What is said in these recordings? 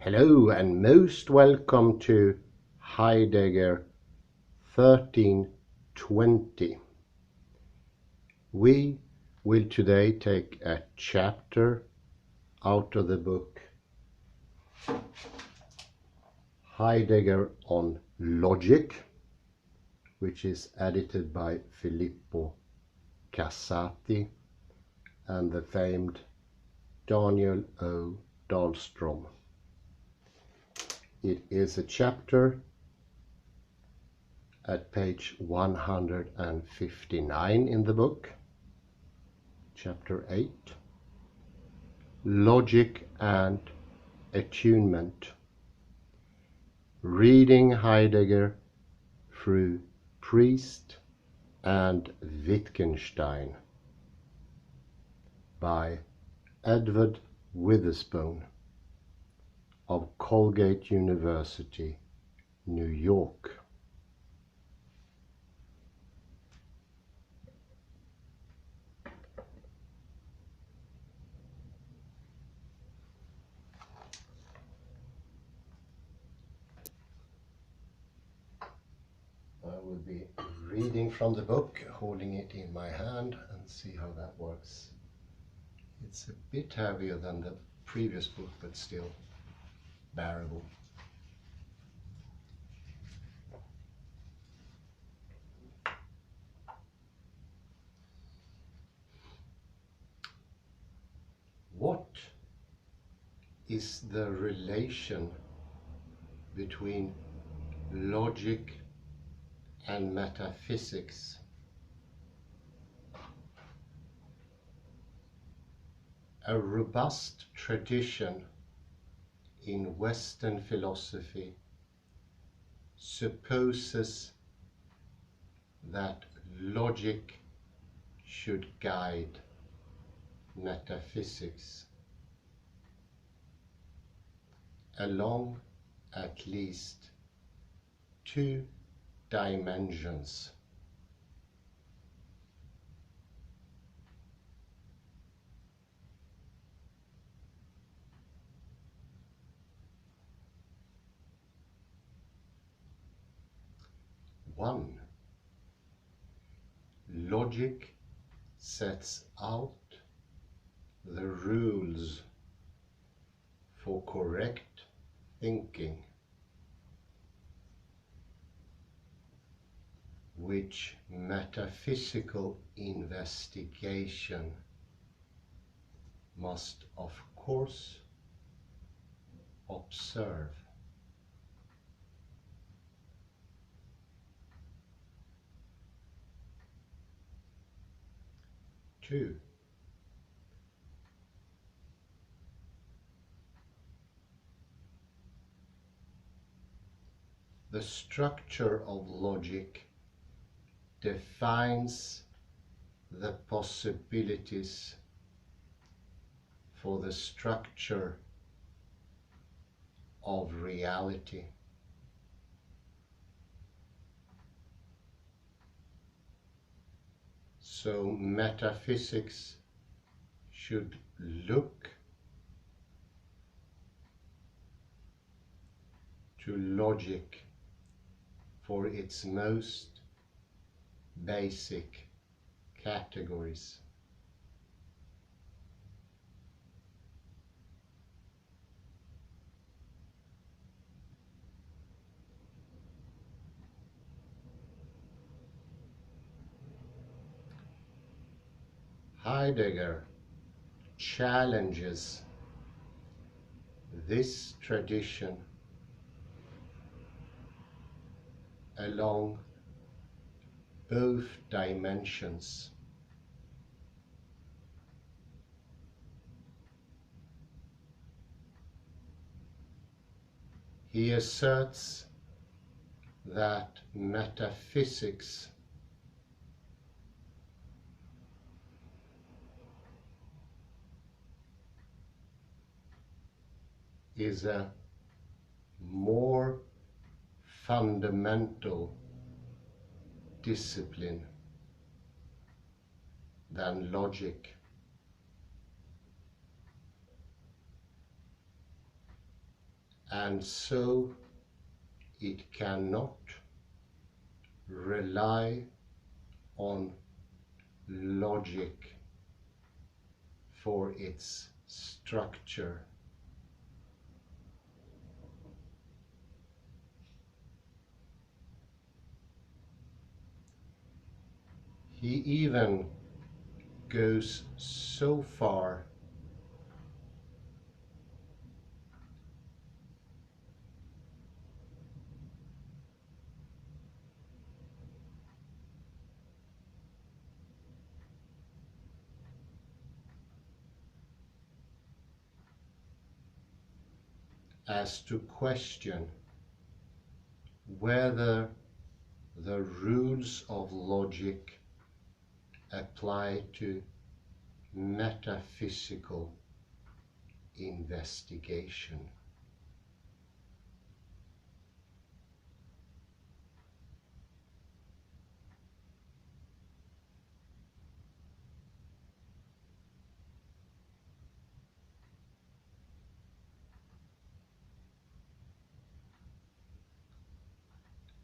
Hello and most welcome to Heidegger 1320. We will today take a chapter out of the book Heidegger on Logic, which is edited by Filippo, Casati and the famed Daniel O. Dahlstrom. It is a chapter at page 159 in the book, chapter 8, Logic and Attunement, reading Heidegger through Priest and Wittgenstein by Edward Witherspoon of Colgate University, New York. I will be reading from the book, holding it in my hand, and see how that works. It's a bit heavier than the previous book, but still bearable. What is the relation between logic and metaphysics? A robust tradition in Western philosophy supposes that logic should guide metaphysics along at least two dimensions. One, logic sets out the rules for correct thinking, which metaphysical investigation must of course observe. Two, the structure of logic defines the possibilities for the structure of reality. So metaphysics should look to logic for its most basic categories. Heidegger challenges this tradition along both dimensions. He asserts that metaphysics is a more fundamental discipline than logic. and so it cannot rely on logic for its structure. He even goes so far as to question whether the rules of logic apply to metaphysical investigation.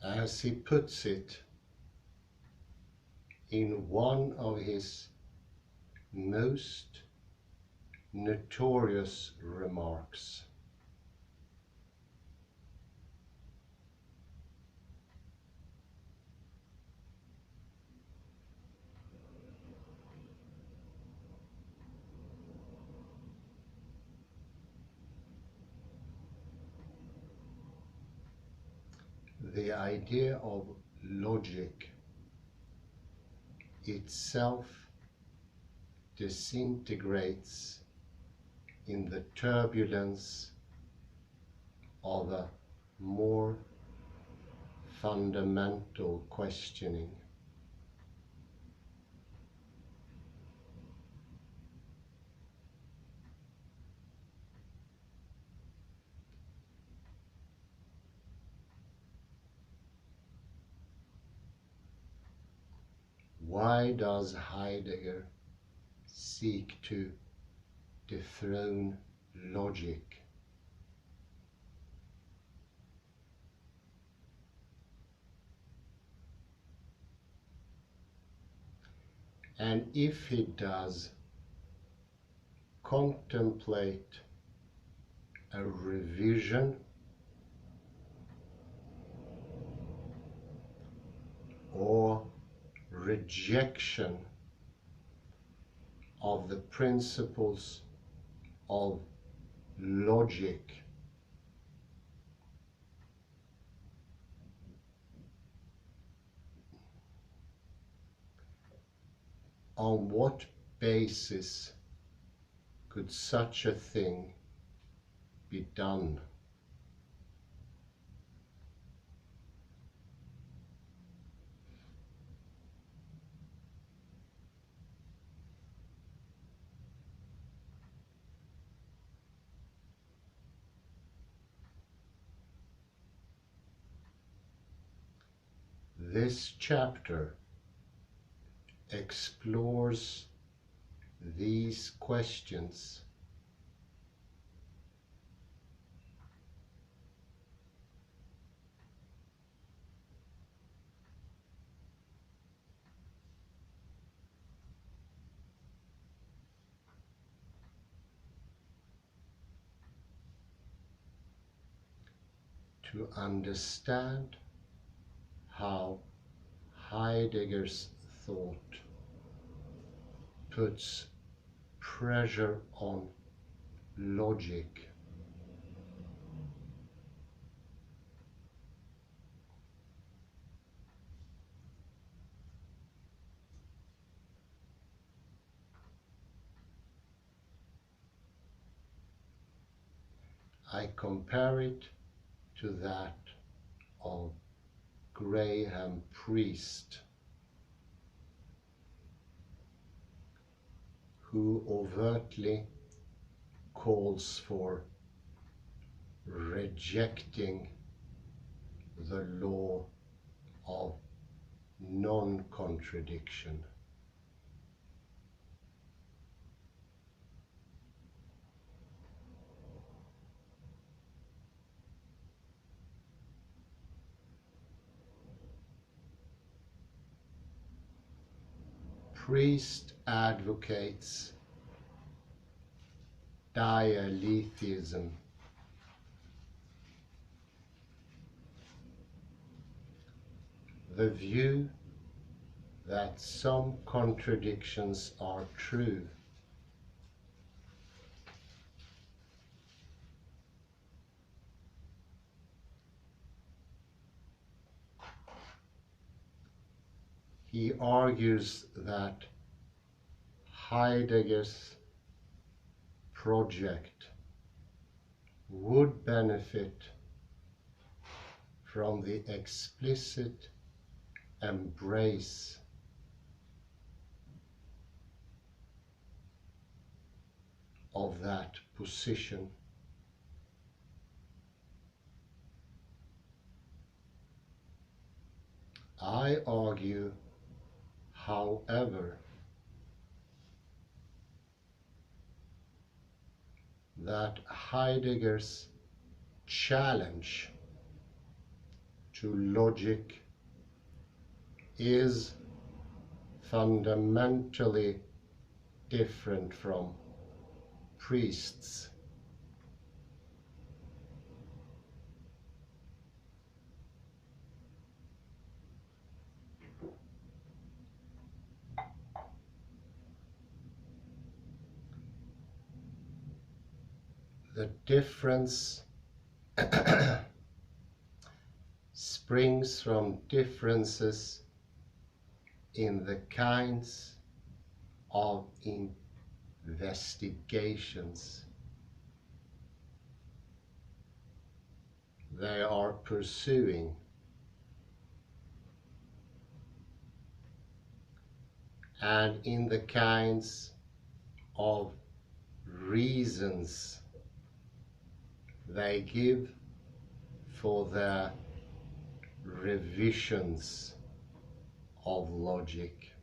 As he puts it in one of his most notorious remarks, the idea of logic itself disintegrates in the turbulence of a more fundamental questioning. Why does Heidegger seek to dethrone logic? And if he does contemplate a revision or rejection of the principles of logic, on what basis could such a thing be done? This chapter explores these questions to understand how Heidegger's thought puts pressure on logic I compare it to that of Graham Priest, who overtly calls for rejecting the law of non-contradiction. priest advocates dialetheism, the view that some contradictions are true. He argues that Heidegger's project would benefit from the explicit embrace of that position. I argue, however, that Heidegger's challenge to logic is fundamentally different from priests. The difference springs from differences in the kinds of investigations they are pursuing, and in the kinds of reasons they give for their revisions of logic.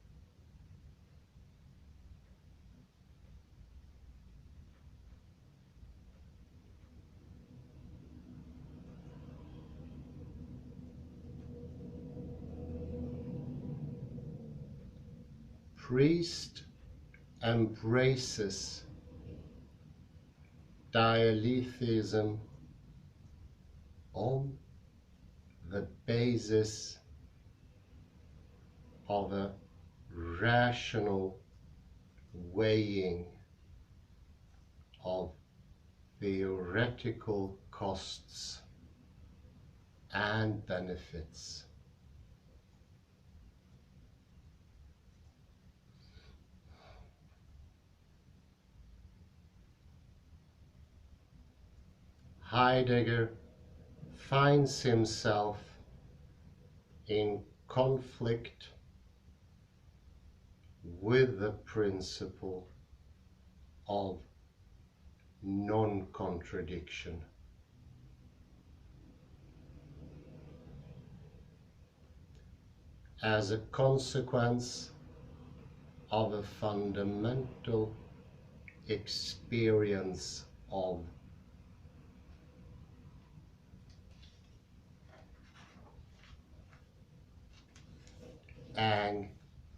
Priest embraces dialetheism on the basis of a rational weighing of theoretical costs and benefits. Heidegger finds himself in conflict with the principle of non-contradiction. As a consequence of a fundamental experience of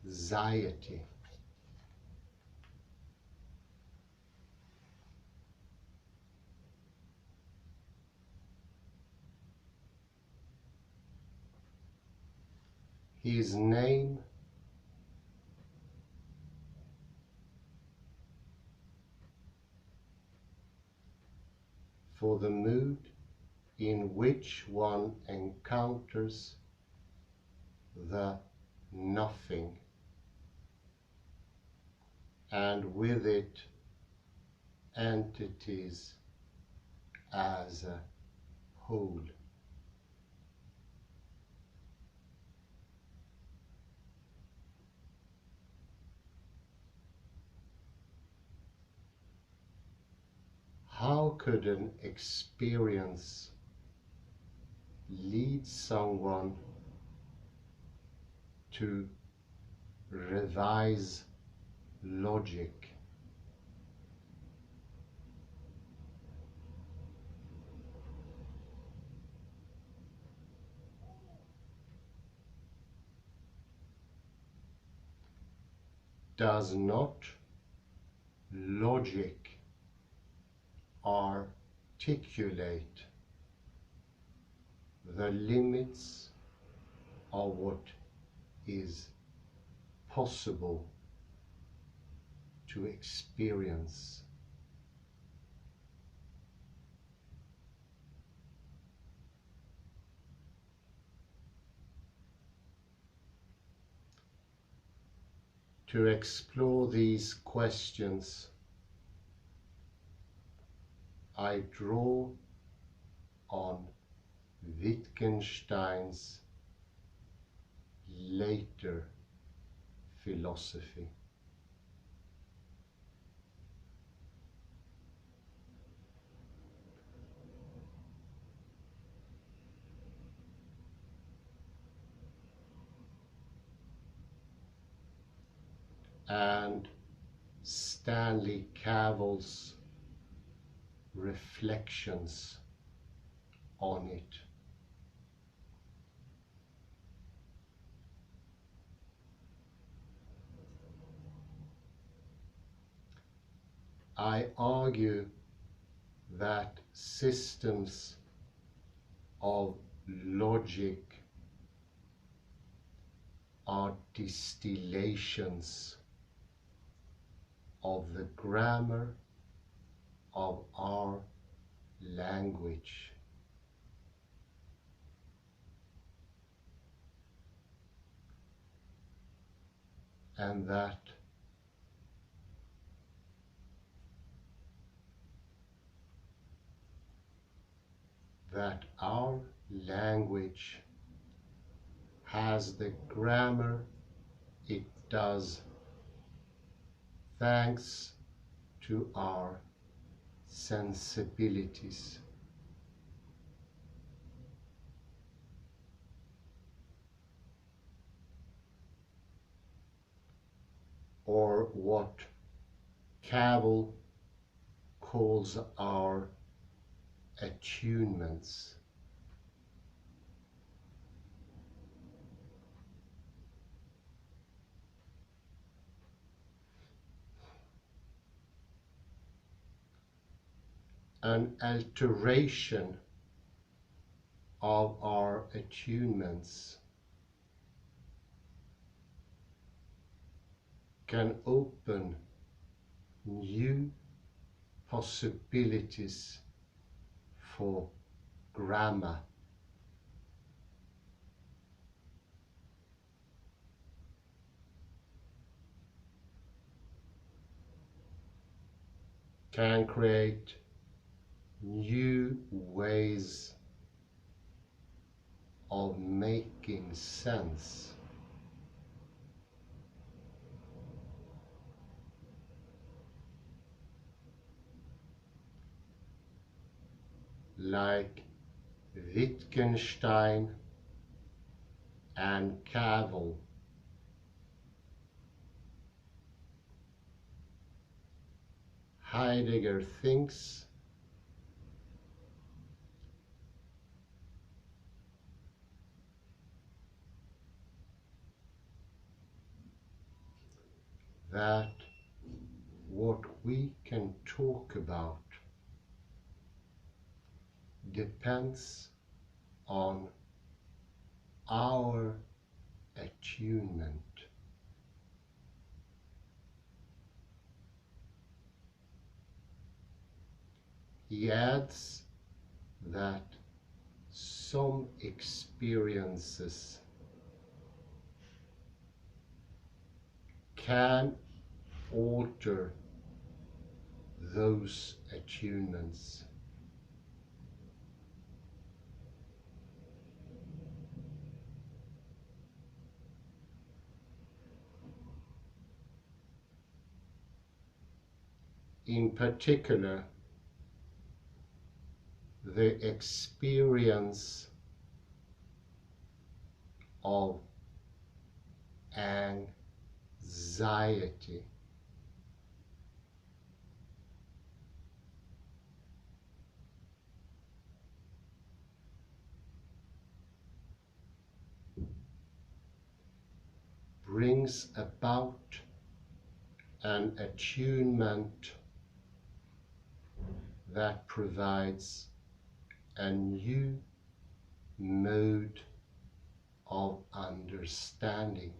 anxiety. His name for the mood in which one encounters the nothing, and with it entities as a whole. How could an experience lead someone to revise logic? does not logic articulate the limits of what is possible to experience. To explore these questions, I draw on Wittgenstein's later philosophy. And Stanley Cavell's reflections on it. I argue that systems of logic are distillations of the grammar of our language. And that our language has the grammar it does thanks to our sensibilities. Or what Cavell calls our attunements. An alteration of our attunements can open new possibilities for grammar. Can create new ways of making sense. Like Wittgenstein and Cavell, Heidegger thinks that what we can talk about depends on our attunement. He adds that some experiences can alter those attunements. In particular, the experience of anxiety brings about an attunement that provides a new mode of understanding.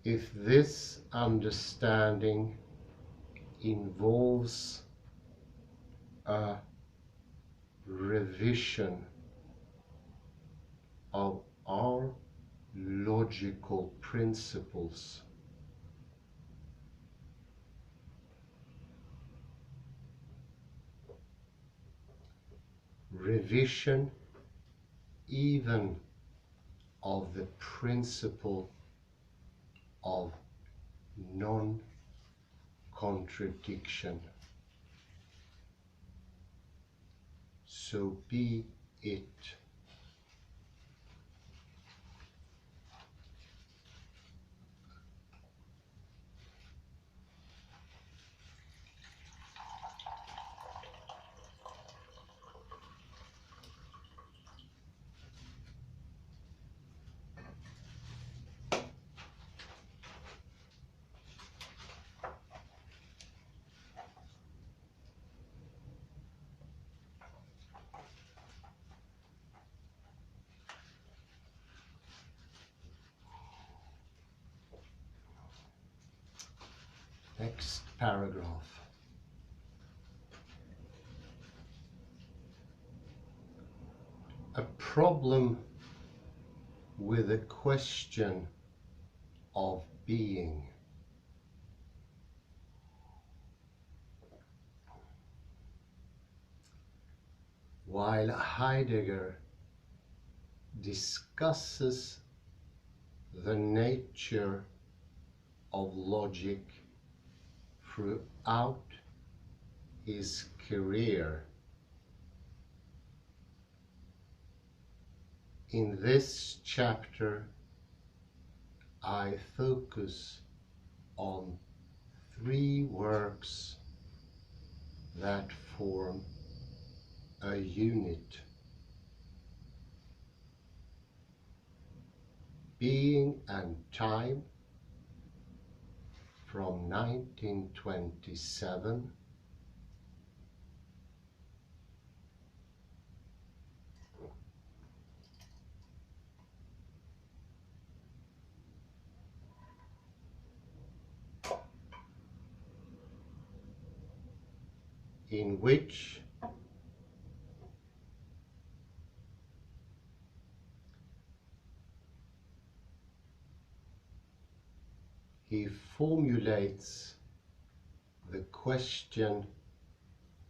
If this understanding involves a revision of our logical principles, revision even of the principle of non-contradiction, so be it. Next paragraph. A problem with the question of being. While Heidegger discusses the nature of logic throughout his career, in this chapter I focus on three works that form a unit: Being and Time from 1927, in which he formulates the question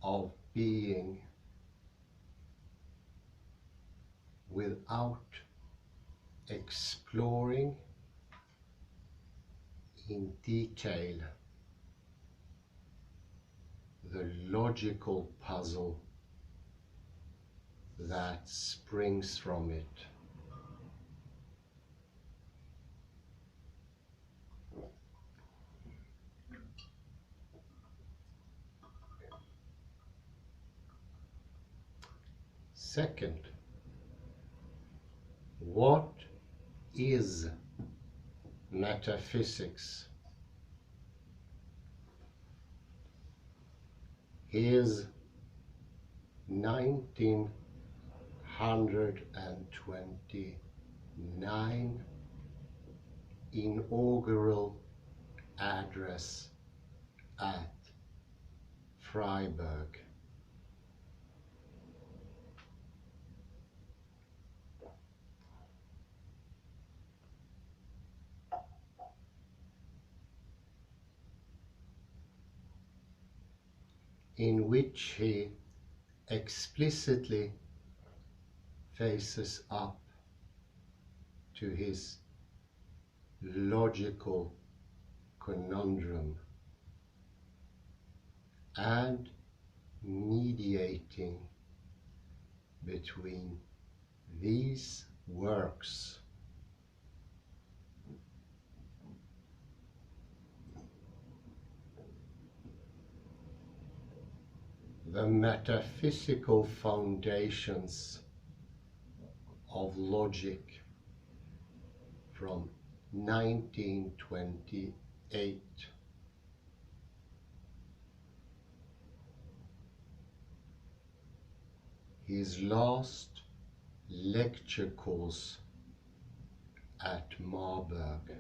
of being without exploring in detail the logical puzzle that springs from it. Second, what is metaphysics? His 1929 inaugural address at Freiburg. In which he explicitly faces up to his logical conundrum and mediating between these works The Metaphysical Foundations of Logic from 1928. His last lecture course at Marburg.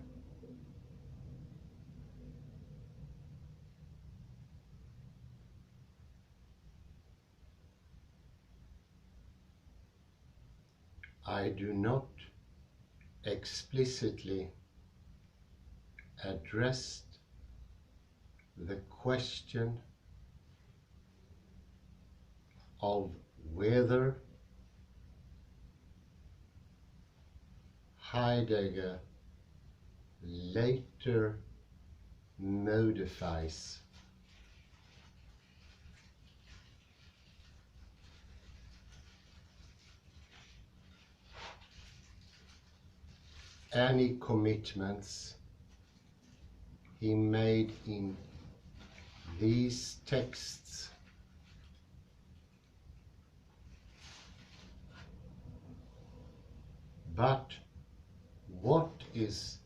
I do not explicitly address the question of whether Heidegger later modifies any commitments he made in these texts, but what is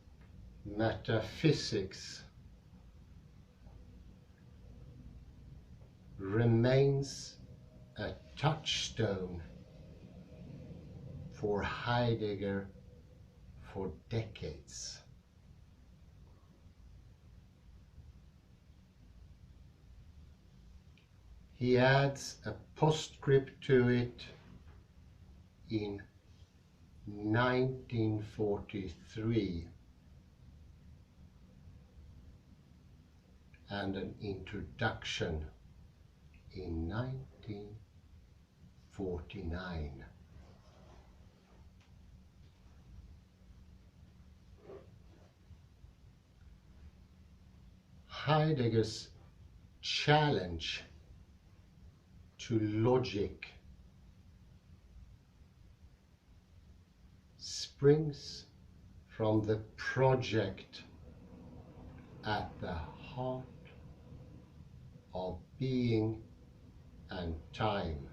metaphysics remains a touchstone for Heidegger for decades. He adds a postscript to it in 1943 and an introduction in 1949. Heidegger's challenge to logic springs from the project at the heart of being and time.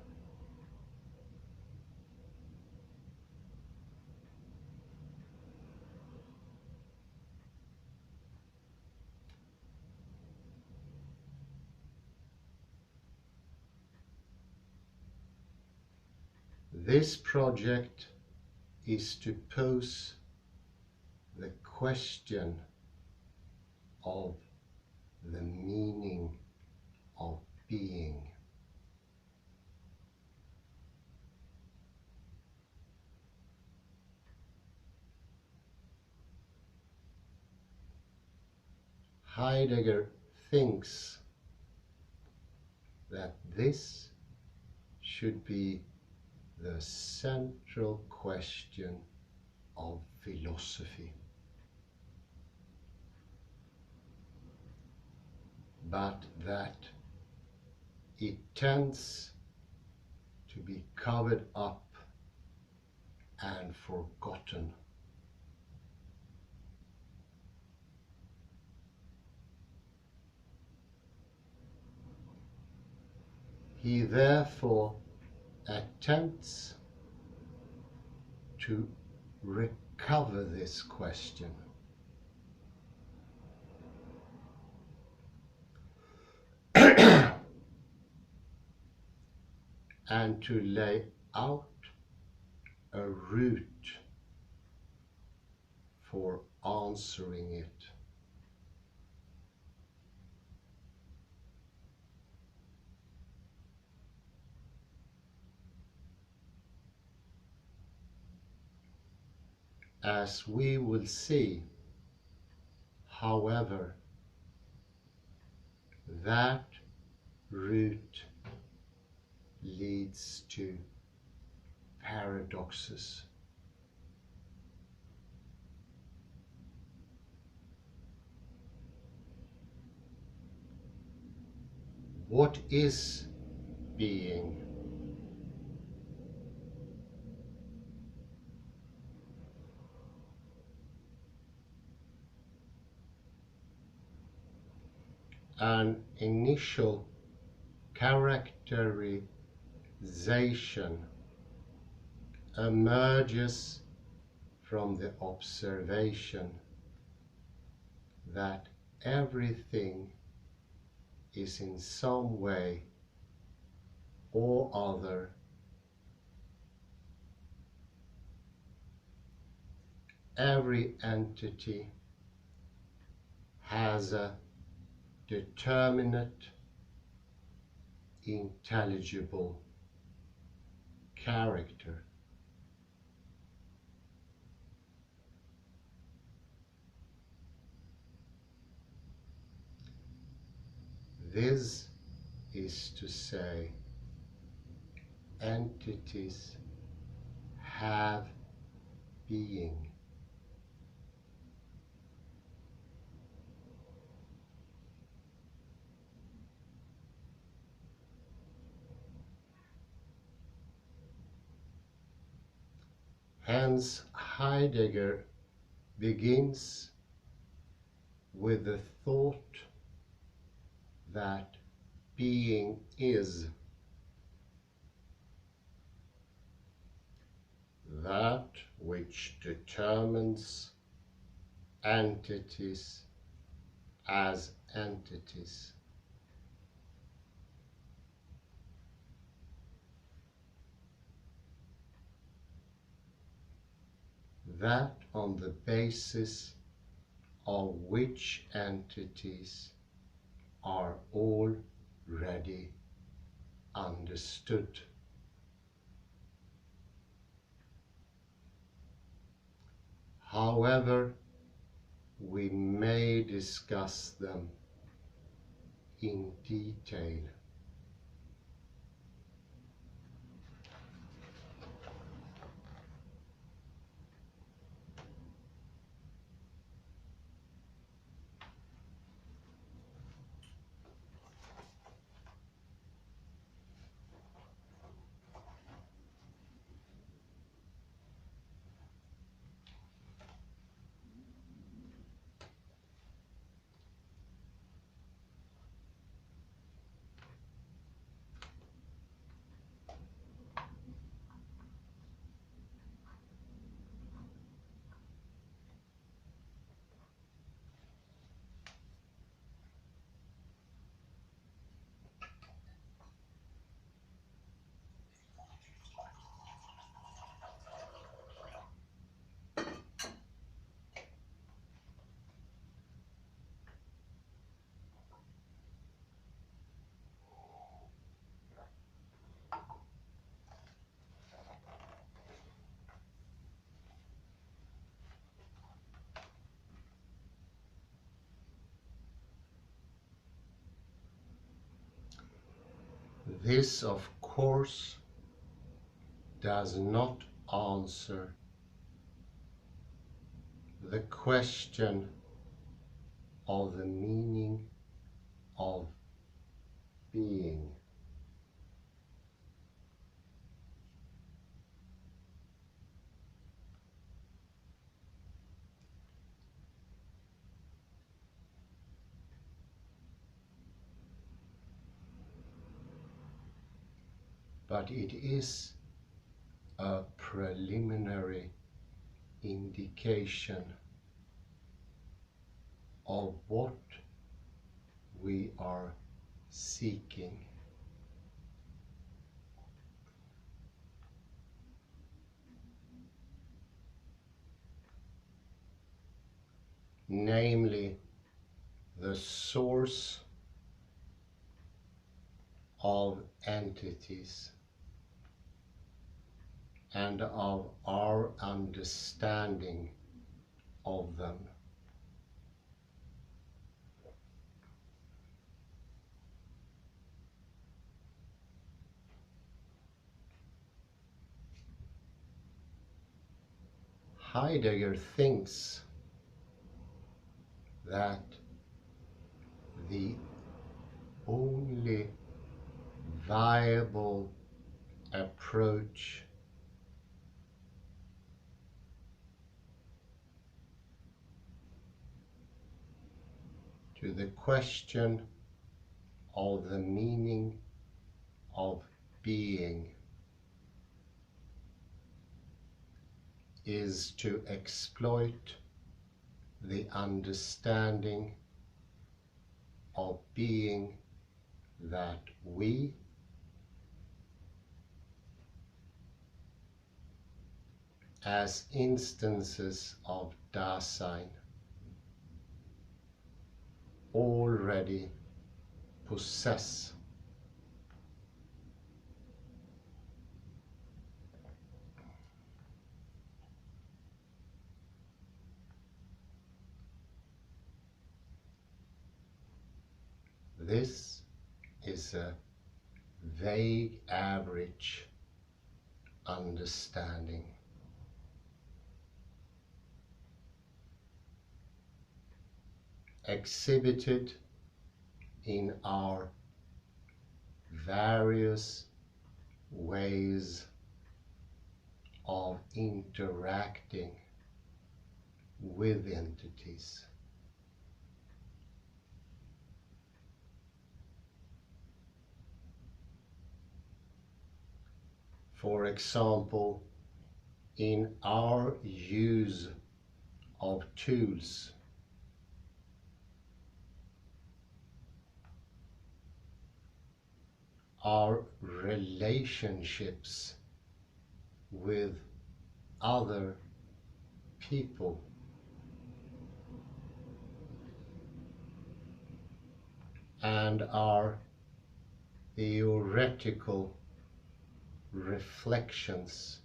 This project is to pose the question of the meaning of being. Heidegger thinks that this should be the central question of philosophy, but that it tends to be covered up and forgotten. He therefore attempts to recover this question. And to lay out a route for answering it. As we will see, however, that route leads to paradoxes. What is being? An initial characterization emerges from the observation that everything is in some way or other every entity has a determinate, intelligible character. This is to say, entities have being. Hence, Heidegger begins with the thought that being is that which determines entities as entities. That on the basis of which entities are already understood. However, we may discuss them in detail. This, of course, does not answer the question of the meaning of being. But it is a preliminary indication of what we are seeking. Namely, the source of entities and of our understanding of them. Heidegger thinks that the only viable approach to the question of the meaning of being is to exploit the understanding of being that we, as instances of Dasein, already possess. This is a vague average understanding. Exhibited in our various ways of interacting with entities. For example, in our use of tools, our relationships with other people, and our theoretical reflections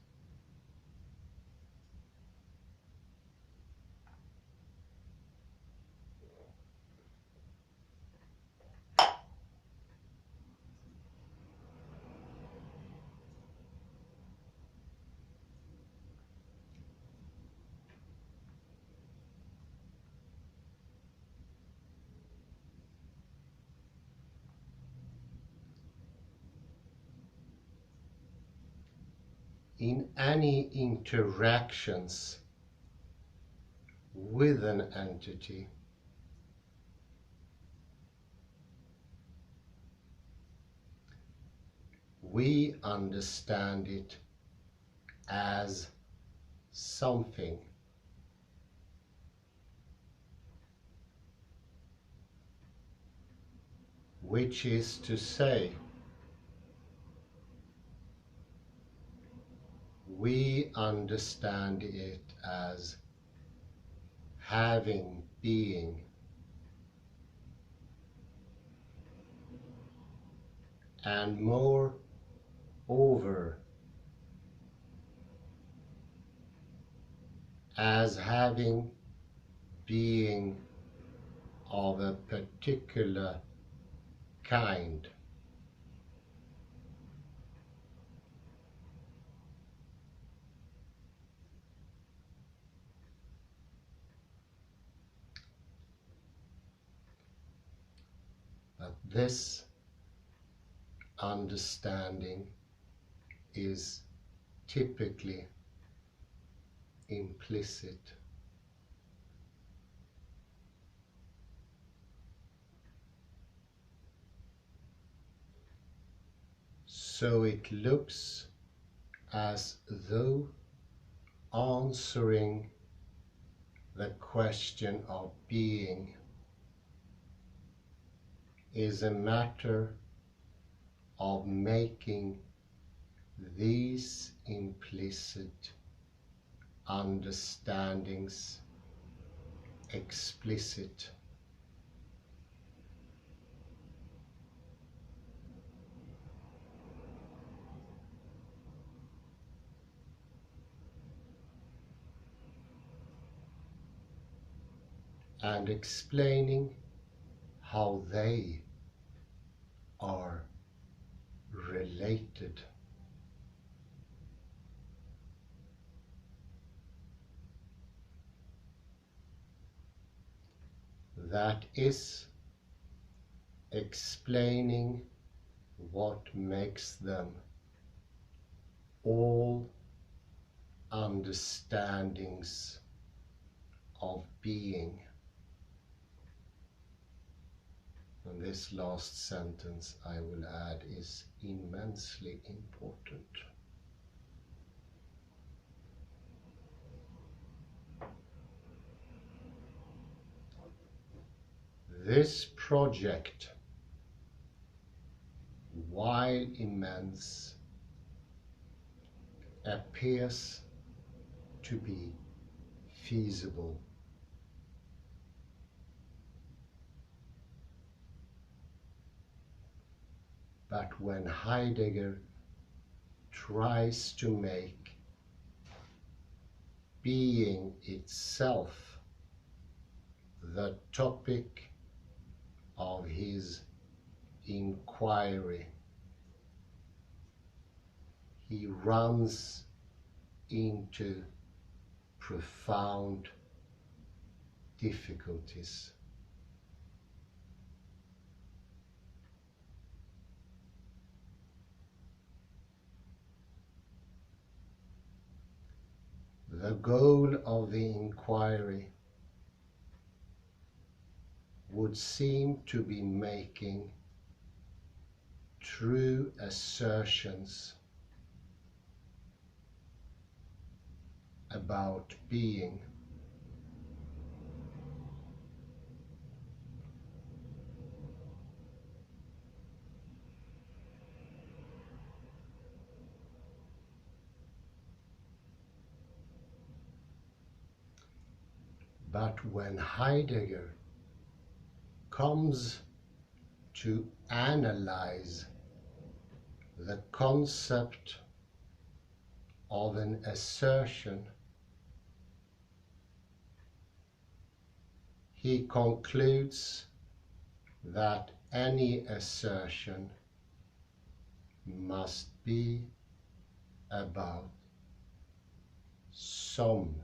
in any interactions with an entity. We understand it as something, which is to say, we understand it as having being, and moreover as having being of a particular kind. But this understanding is typically implicit. So it looks as though answering the question of being is a matter of making these implicit understandings explicit. And explaining how they are related. That is, explaining what makes them all understandings of being. And this last sentence I will add is immensely important. This project, while immense, appears to be feasible. But when Heidegger tries to make being itself the topic of his inquiry, he runs into profound difficulties. The goal of the inquiry would seem to be making true assertions about being. But when Heidegger comes to analyze the concept of an assertion, he concludes that any assertion must be about something.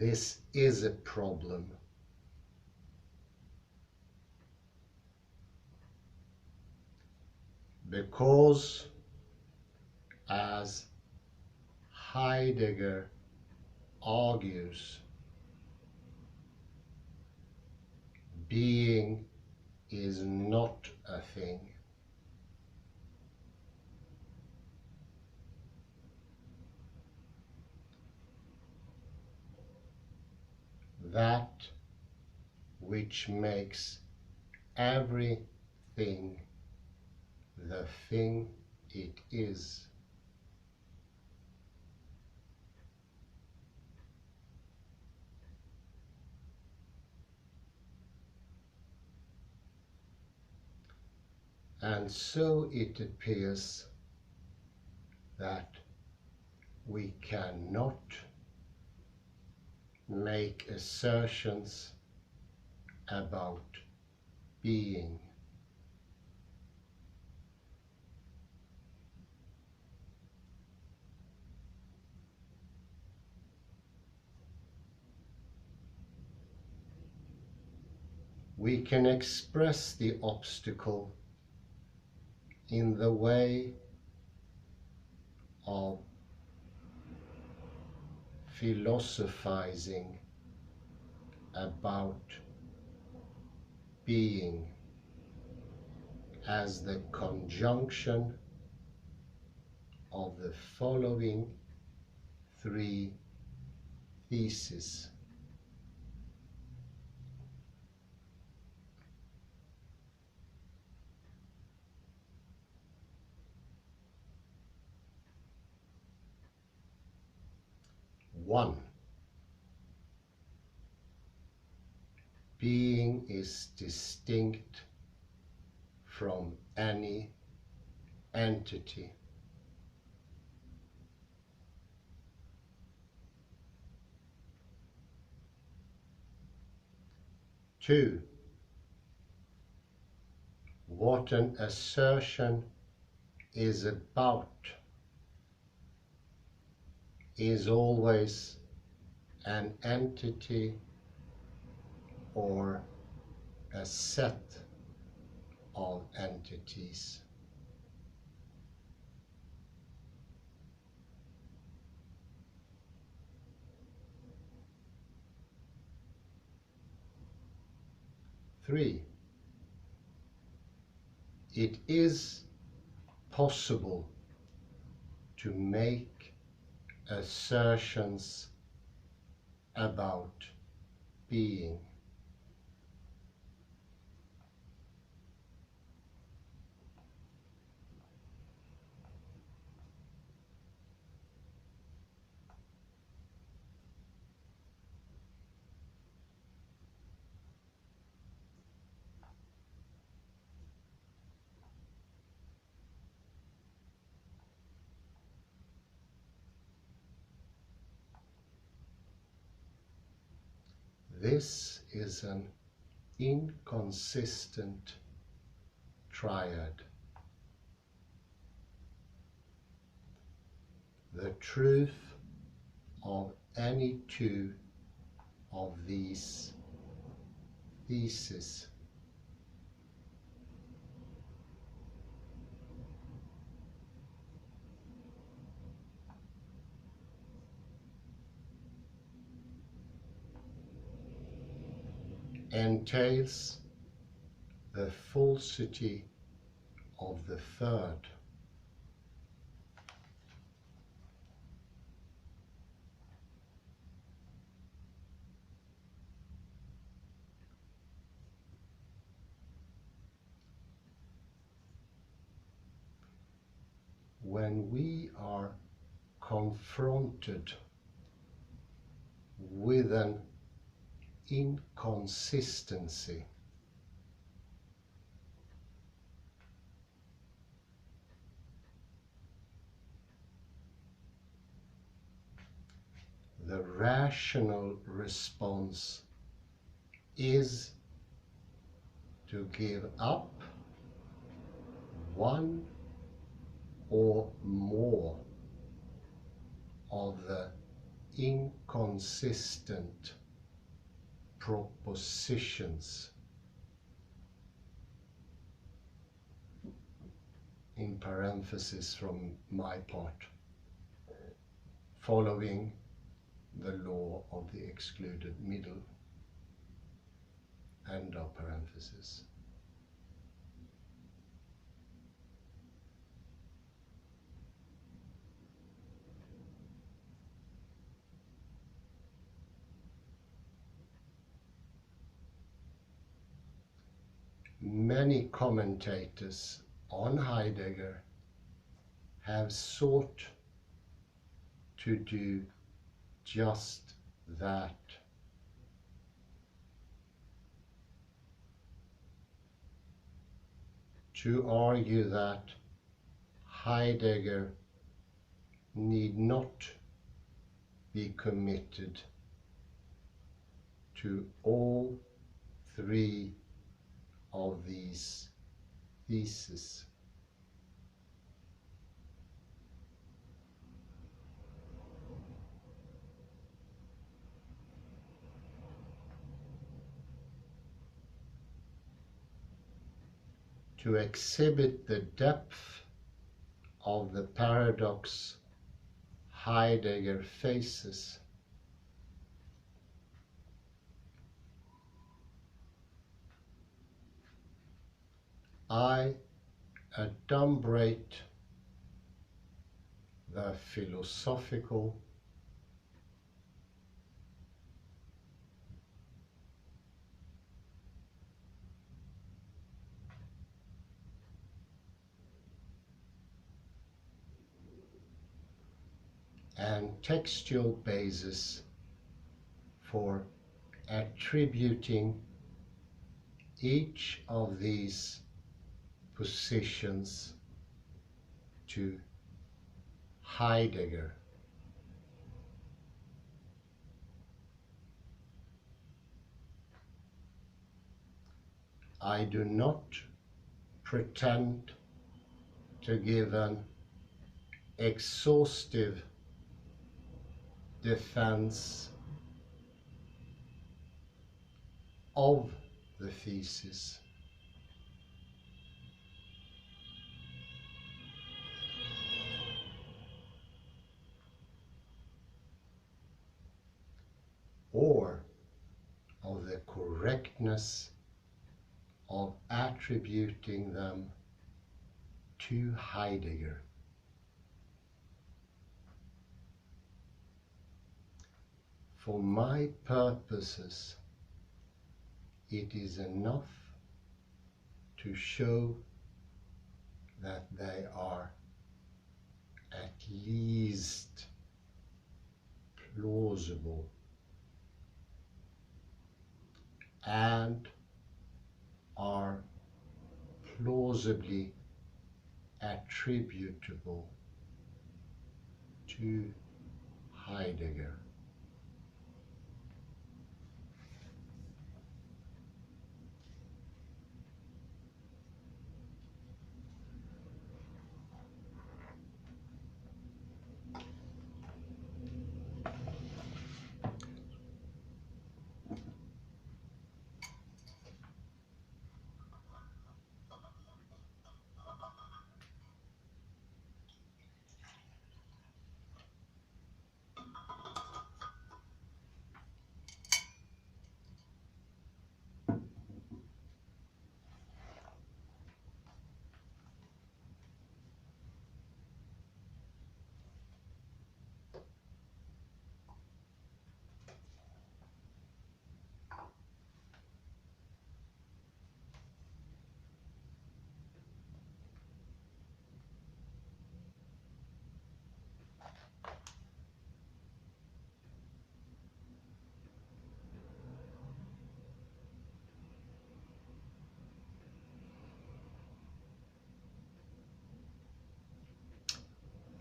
This is a problem. Because, as Heidegger argues, being is not a thing. That which makes everything the thing it is. And so it appears that we cannot make assertions about being. We can express the obstacle in the way of philosophizing about being as the conjunction of the following three theses. One, being is distinct from any entity. Two, what an assertion is about is always an entity or a set of entities. 3. It is possible to make assertions about being. This is an inconsistent triad. The truth of any two of these theses entails the falsity of the third. When we are confronted with an inconsistency, the rational response is to give up one or more of the inconsistent propositions, in parenthesis from my part, following the law of the excluded middle, end of parenthesis. Many commentators on Heidegger have sought to do just that. To argue that Heidegger need not be committed to all three of these theses. To exhibit the depth of the paradox Heidegger faces, I adumbrate the philosophical and textual basis for attributing each of these positions to Heidegger. I do not pretend to give an exhaustive defense of the thesis. Or of the correctness of attributing them to Heidegger. For my purposes, it is enough to show that they are at least plausible and are plausibly attributable to Heidegger.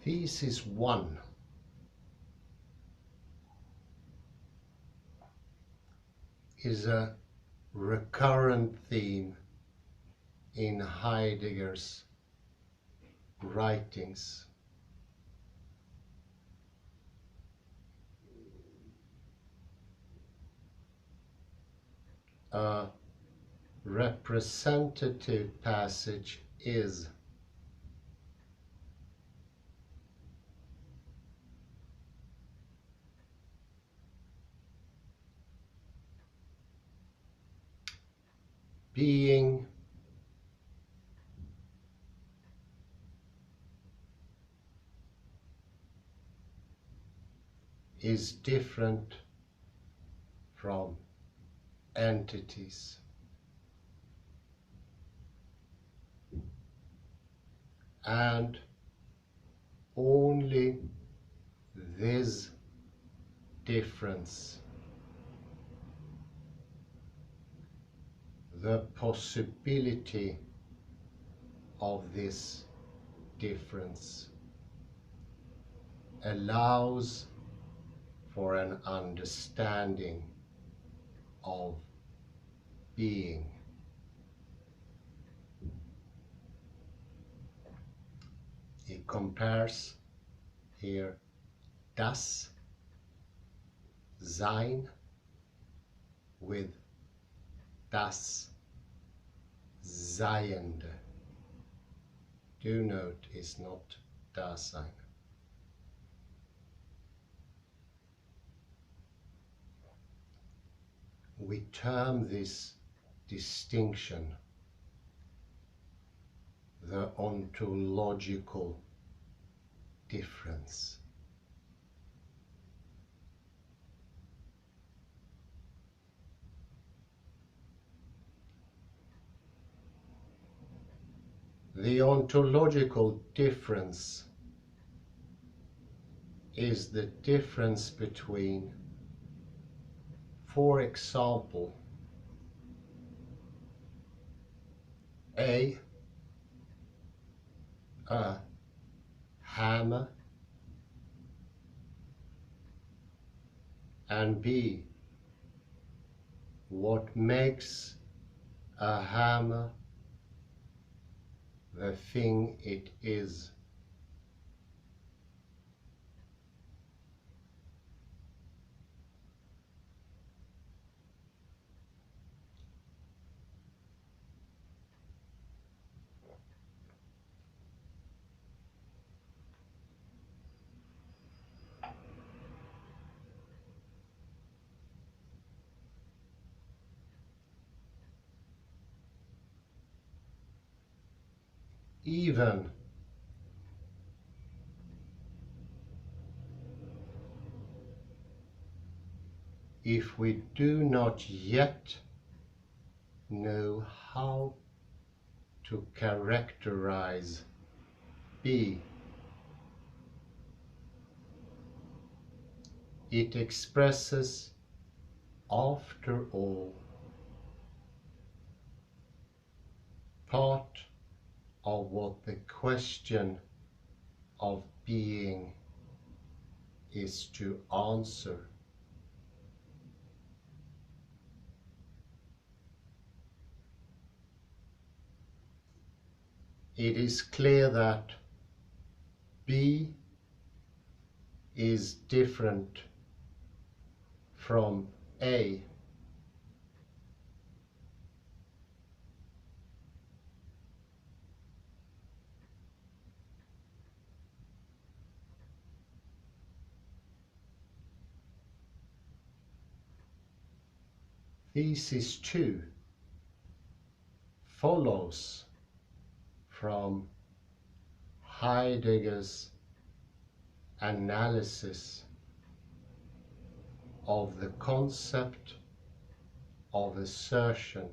Thesis 1 is a recurrent theme in Heidegger's writings. A representative passage is being is different from entities. And only this difference, the possibility of this difference, allows for an understanding of being. He compares here das Sein with das Seiende. Do note is not Dasein. We term this distinction the ontological difference. The ontological difference is the difference between, for example, A, a hammer, and B, what makes a hammer the thing it is. even if we do not yet know how to characterize B, it expresses, after all, part of what the question of being is to answer. It is clear that B is different from A. Thesis 2 follows from Heidegger's analysis of the concept of assertion.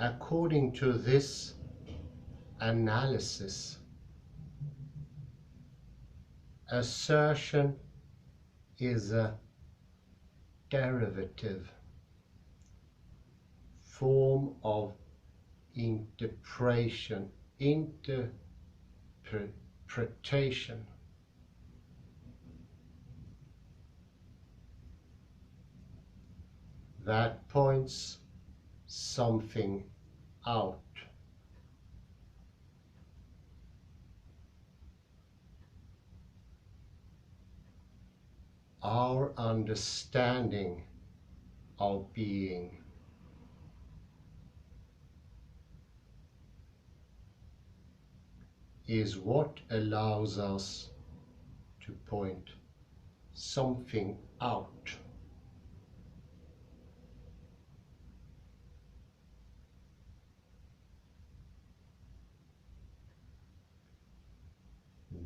According to this analysis, assertion is a derivative form of interpretation that points something out. Our understanding of being is what allows us to point something out.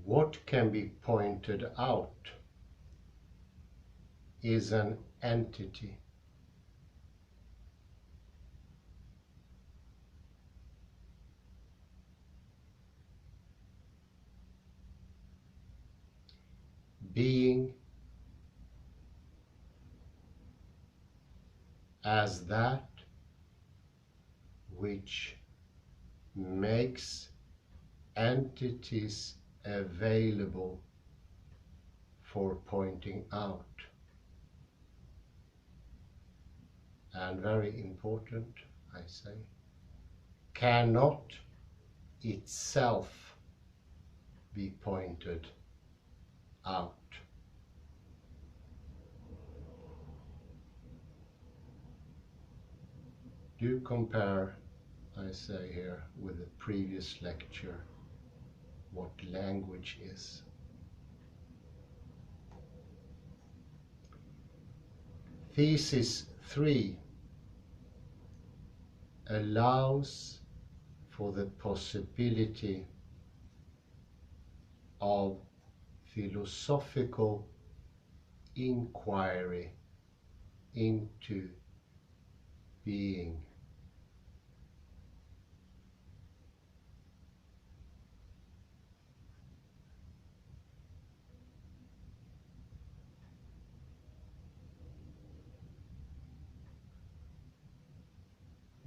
What can be pointed out is an entity. Being as that which makes entities available for pointing out. And very important, I say, cannot itself be pointed out. Do compare, I say here, with the previous lecture, what language is. Thesis 3 allows for the possibility of philosophical inquiry into being.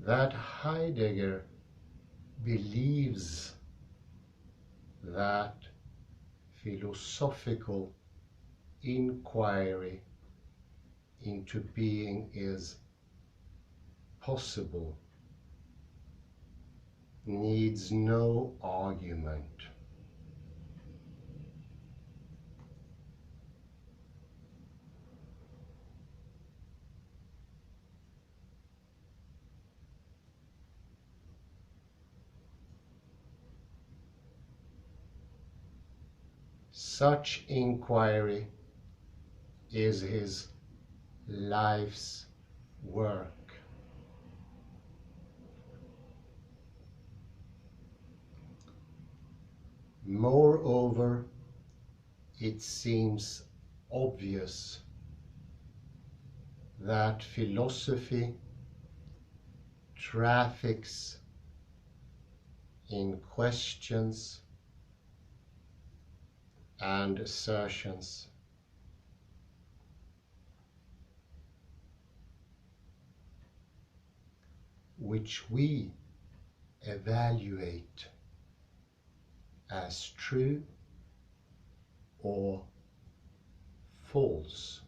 That Heidegger believes that philosophical inquiry into being is possible needs no argument. Such inquiry is his life's work. Moreover, it seems obvious that philosophy traffics in questions and assertions. Which we evaluate as true or false.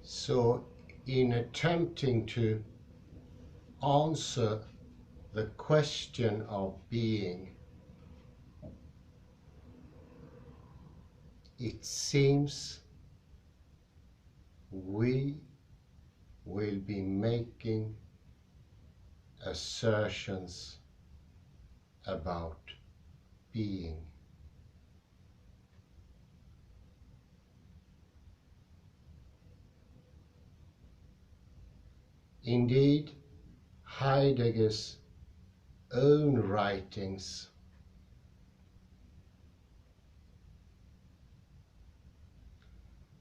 So, in attempting to answer the question of being, it seems we will be making assertions about being. Indeed, Heidegger's own writings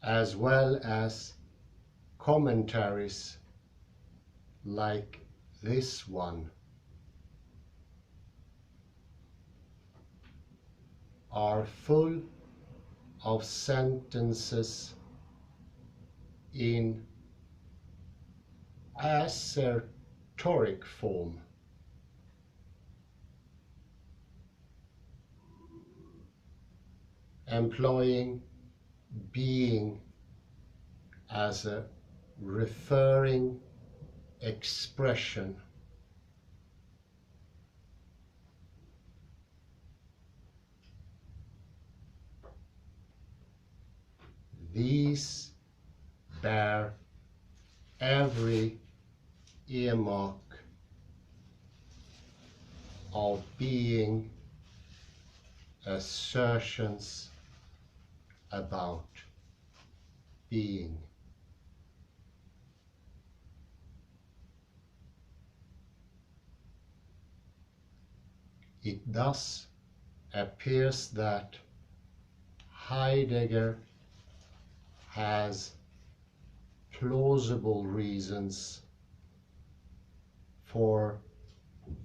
as well as commentaries like this one are full of sentences in assertoric form, employing being as a referring expression. These bear every earmark of being assertions about being. It thus appears that Heidegger has plausible reasons for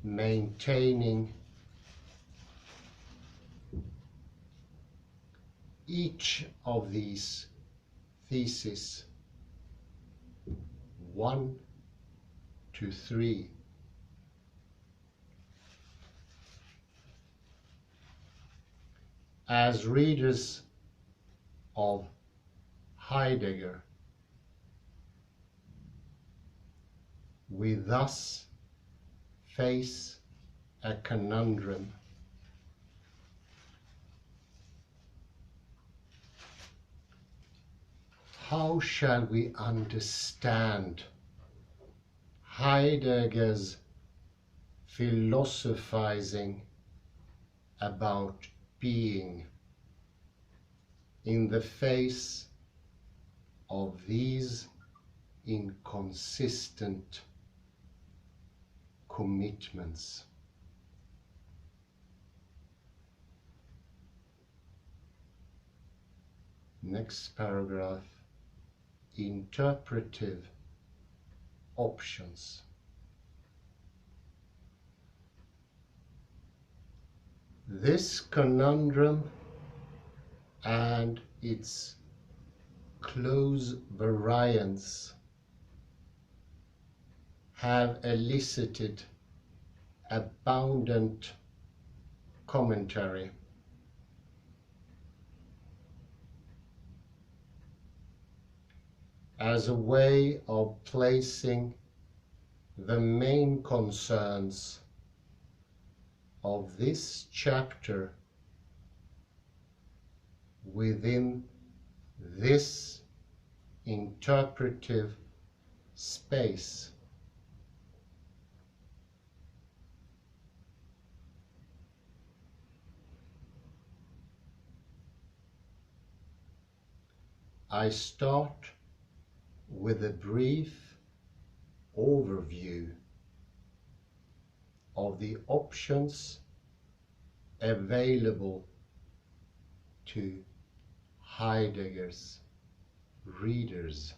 maintaining each of these theses 1 to 3. As readers of Heidegger, we thus face a conundrum. How shall we understand Heidegger's philosophizing about being in the face of these inconsistent commitments? Next paragraph, interpretive options. This conundrum and its close variants have elicited abundant commentary. As a way of placing the main concerns of this chapter within this interpretive space. I start with a brief overview of the options available to Heidegger's readers.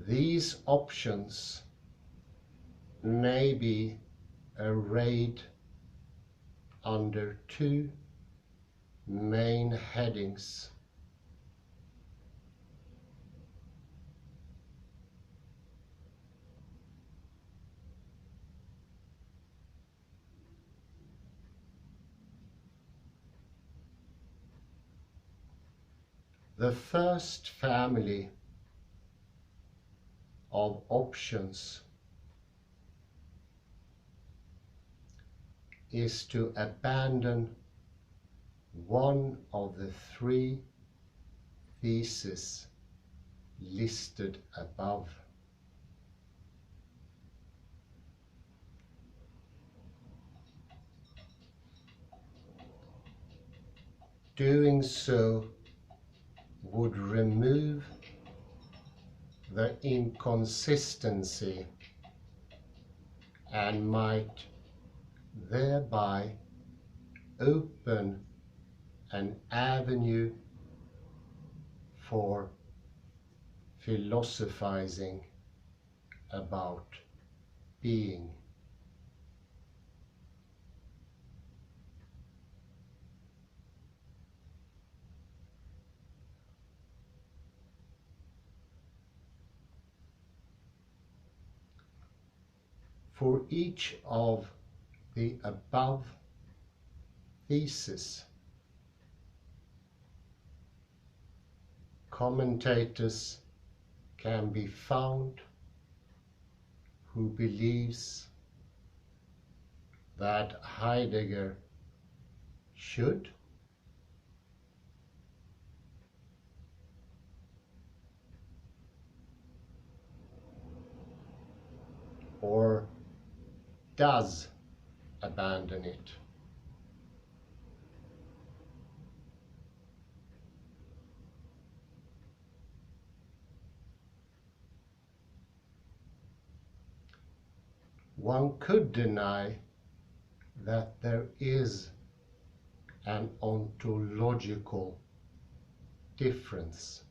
These options may be arrayed under two main headings. The first family of options is to abandon one of the three theses listed above. Doing so would remove the inconsistency and might thereby open an avenue for philosophizing about being. For each of the above theses, commentators can be found who believes that Heidegger should or does abandon it. One could deny that there is an ontological difference.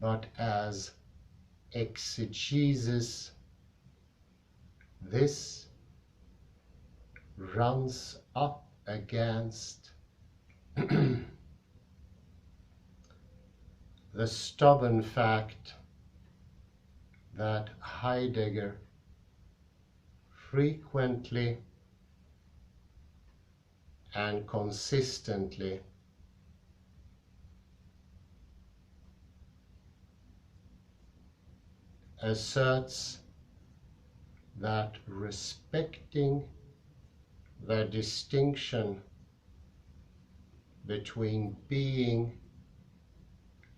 But as exegesis, this runs up against the stubborn fact that Heidegger frequently and consistently asserts that respecting the distinction between being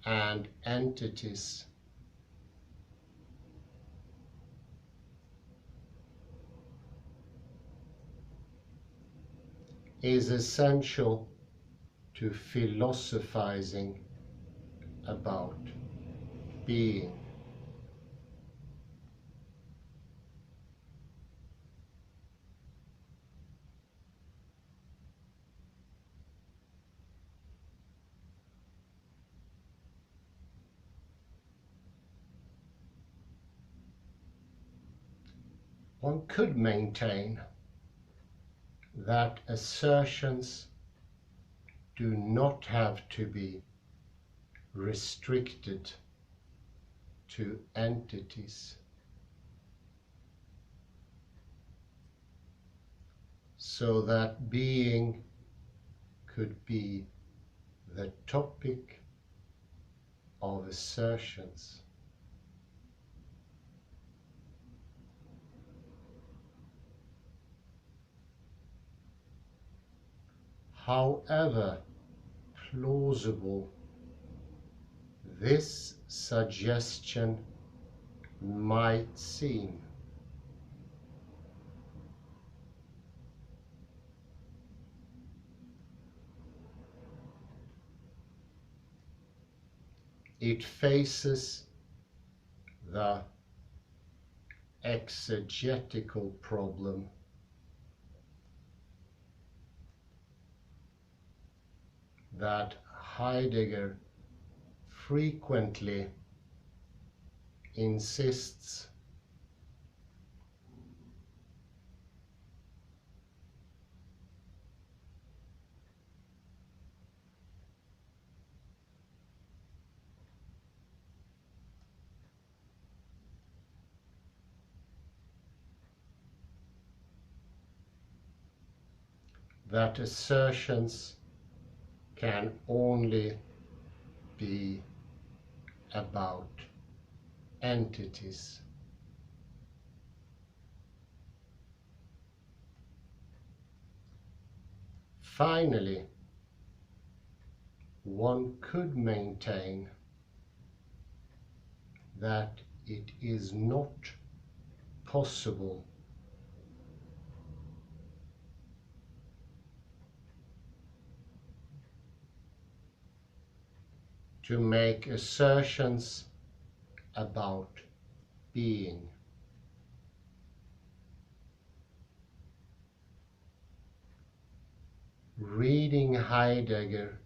and entities is essential to philosophizing about being. One could maintain that assertions do not have to be restricted to entities. so that being could be the topic of assertions. However plausible this suggestion might seem, it faces the exegetical problem that Heidegger frequently insists that assertions can only be about entities. Finally, one could maintain that it is not possible to make assertions about being. Reading Heidegger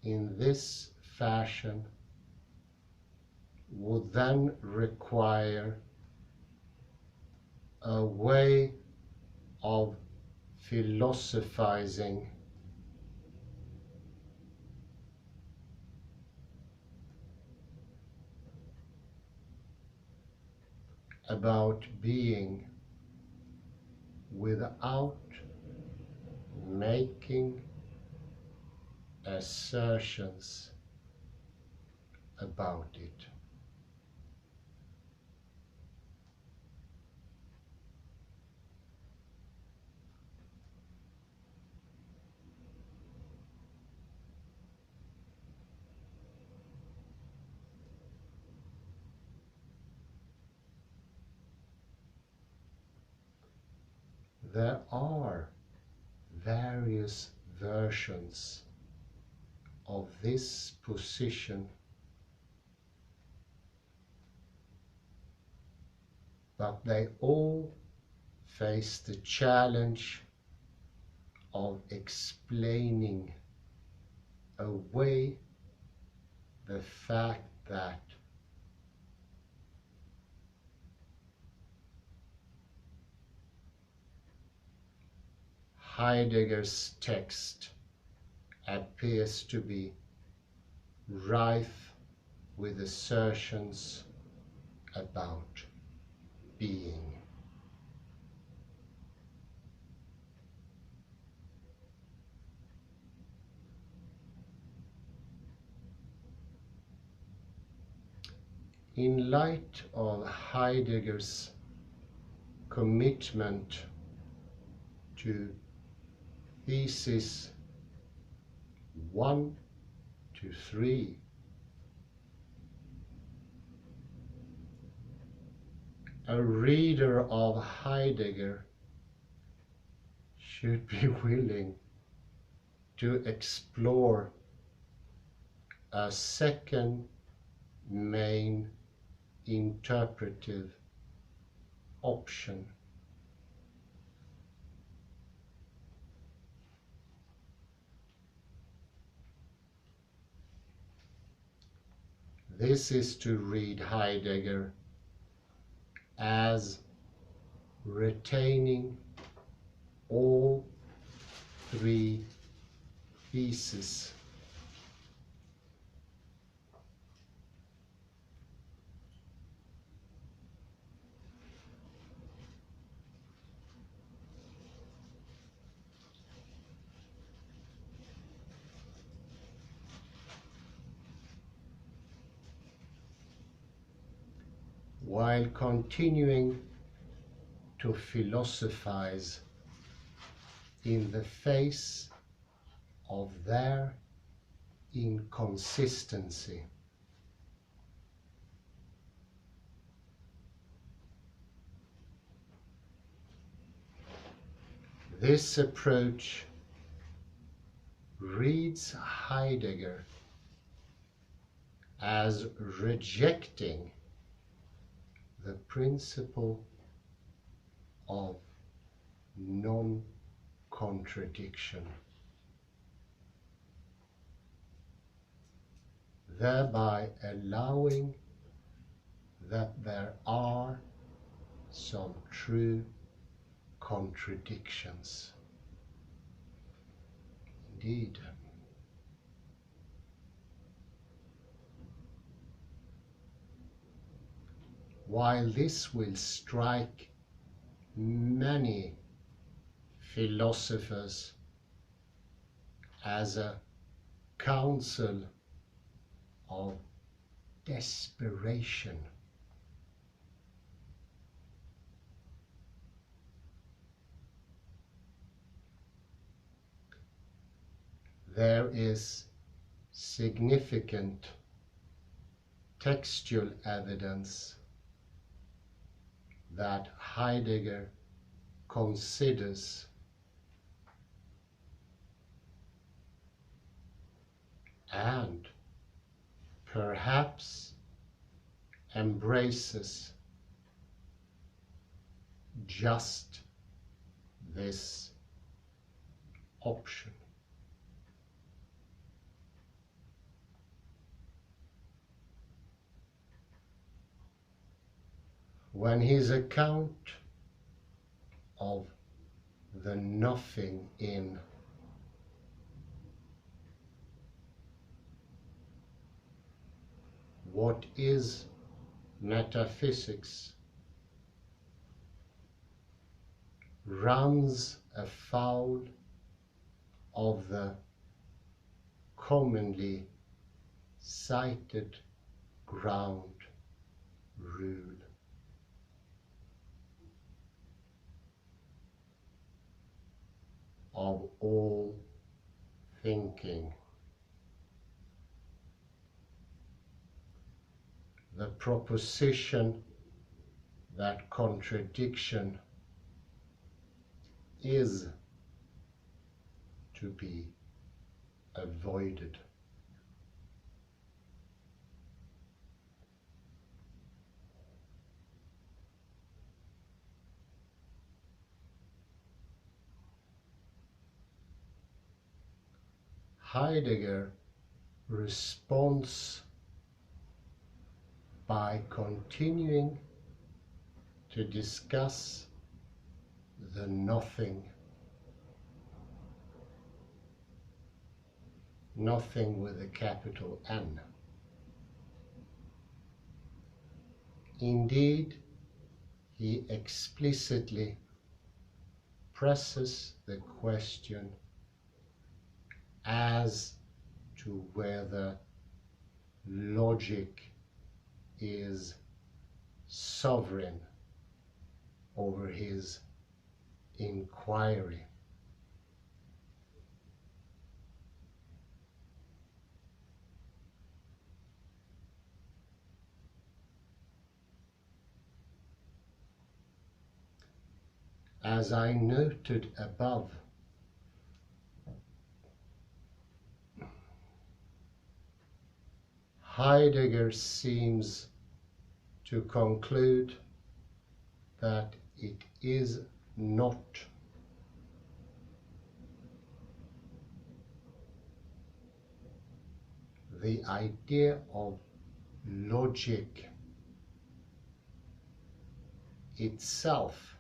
in this fashion would then require a way of philosophizing about being without making assertions about it. There are various versions of this position, but they all face the challenge of explaining away the fact that Heidegger's text appears to be rife with assertions about being. In light of Heidegger's commitment to thesis 1 to 3, a reader of Heidegger should be willing to explore a second main interpretive option. This is to read Heidegger as retaining all three theses. while continuing to philosophize in the face of their inconsistency. This approach reads Heidegger as rejecting the principle of non-contradiction, thereby allowing that there are some true contradictions. Indeed. While this will strike many philosophers as a counsel of desperation, there is significant textual evidence that Heidegger considers and perhaps embraces just this option. When his account of the nothing in What is Metaphysics runs afoul of the commonly cited ground rule. Of all thinking. The proposition that contradiction is to be avoided. Heidegger responds by continuing to discuss the nothing with a capital N. Indeed, he explicitly presses the question as to whether logic is sovereign over his inquiry. As I noted above, Heidegger seems to conclude that it is not the idea of logic itself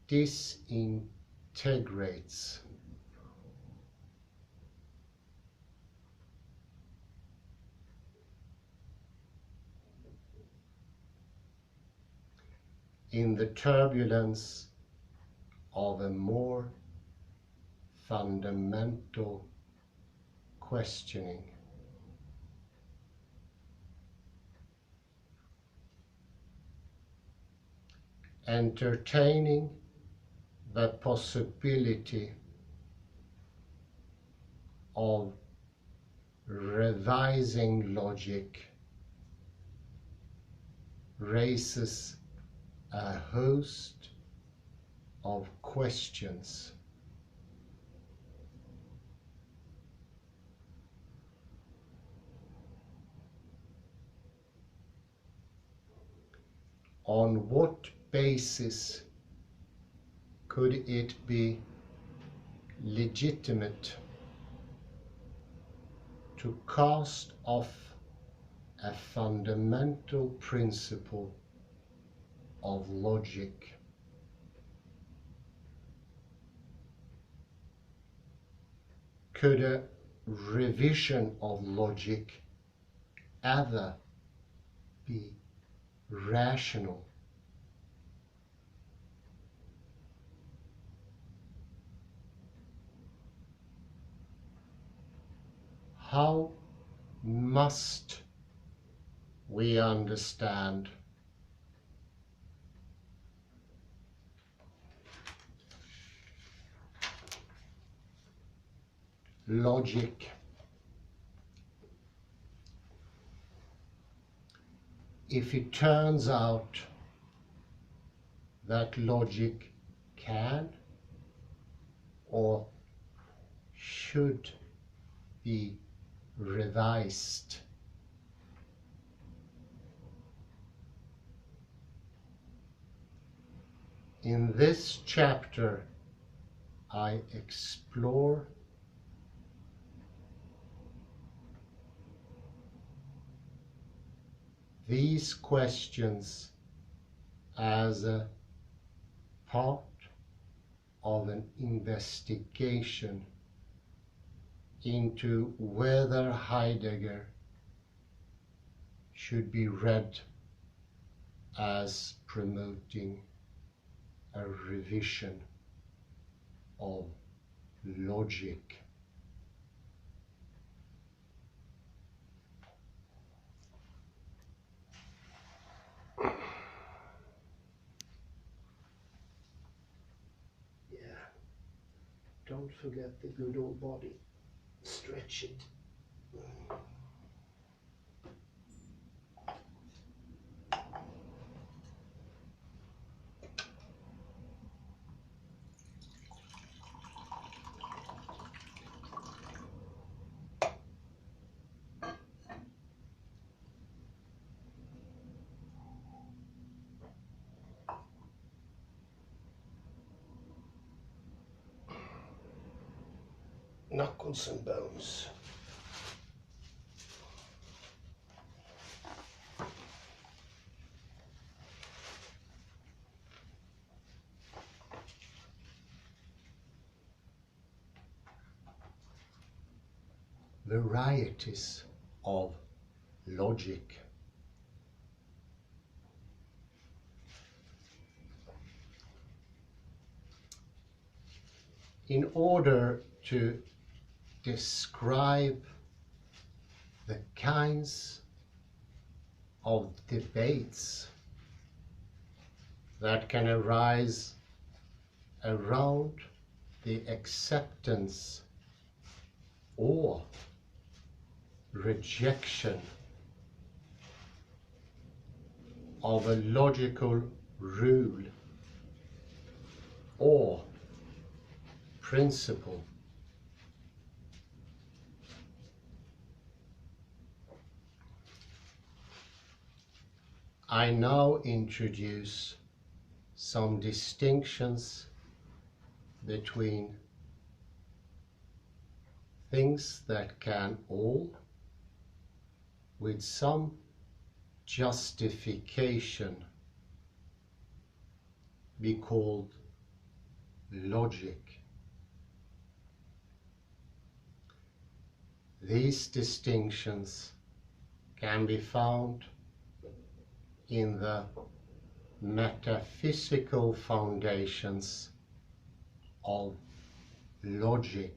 disintegrates in the turbulence of a more fundamental questioning. entertaining the possibility of revising logic raises a host of questions. On what basis could it be legitimate to cast off a fundamental principle of logic? Could a revision of logic ever be rational? How must we understand logic if it turns out that logic can or should be revised? In this chapter, I explore these questions as a part of an investigation into whether Heidegger should be read as promoting a revision of logic. Yeah, don't forget the good old body. Stretch it. Knuckles and bones. Varieties of logic. In order to describe the kinds of debates that can arise around the acceptance or rejection of a logical rule or principle, I now introduce some distinctions between things that can all, with some justification, be called logic. These distinctions can be found in the metaphysical foundations of logic.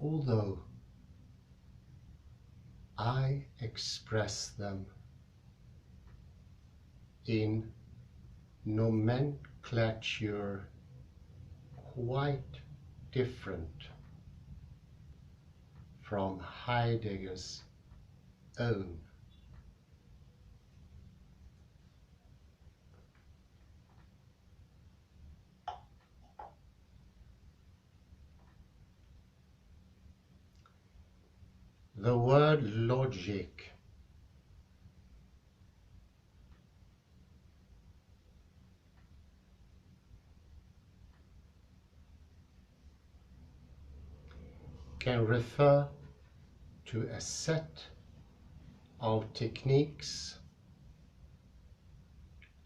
although I express them in nomenclature quite different from Heidegger's own. The word logic can refer to a set of techniques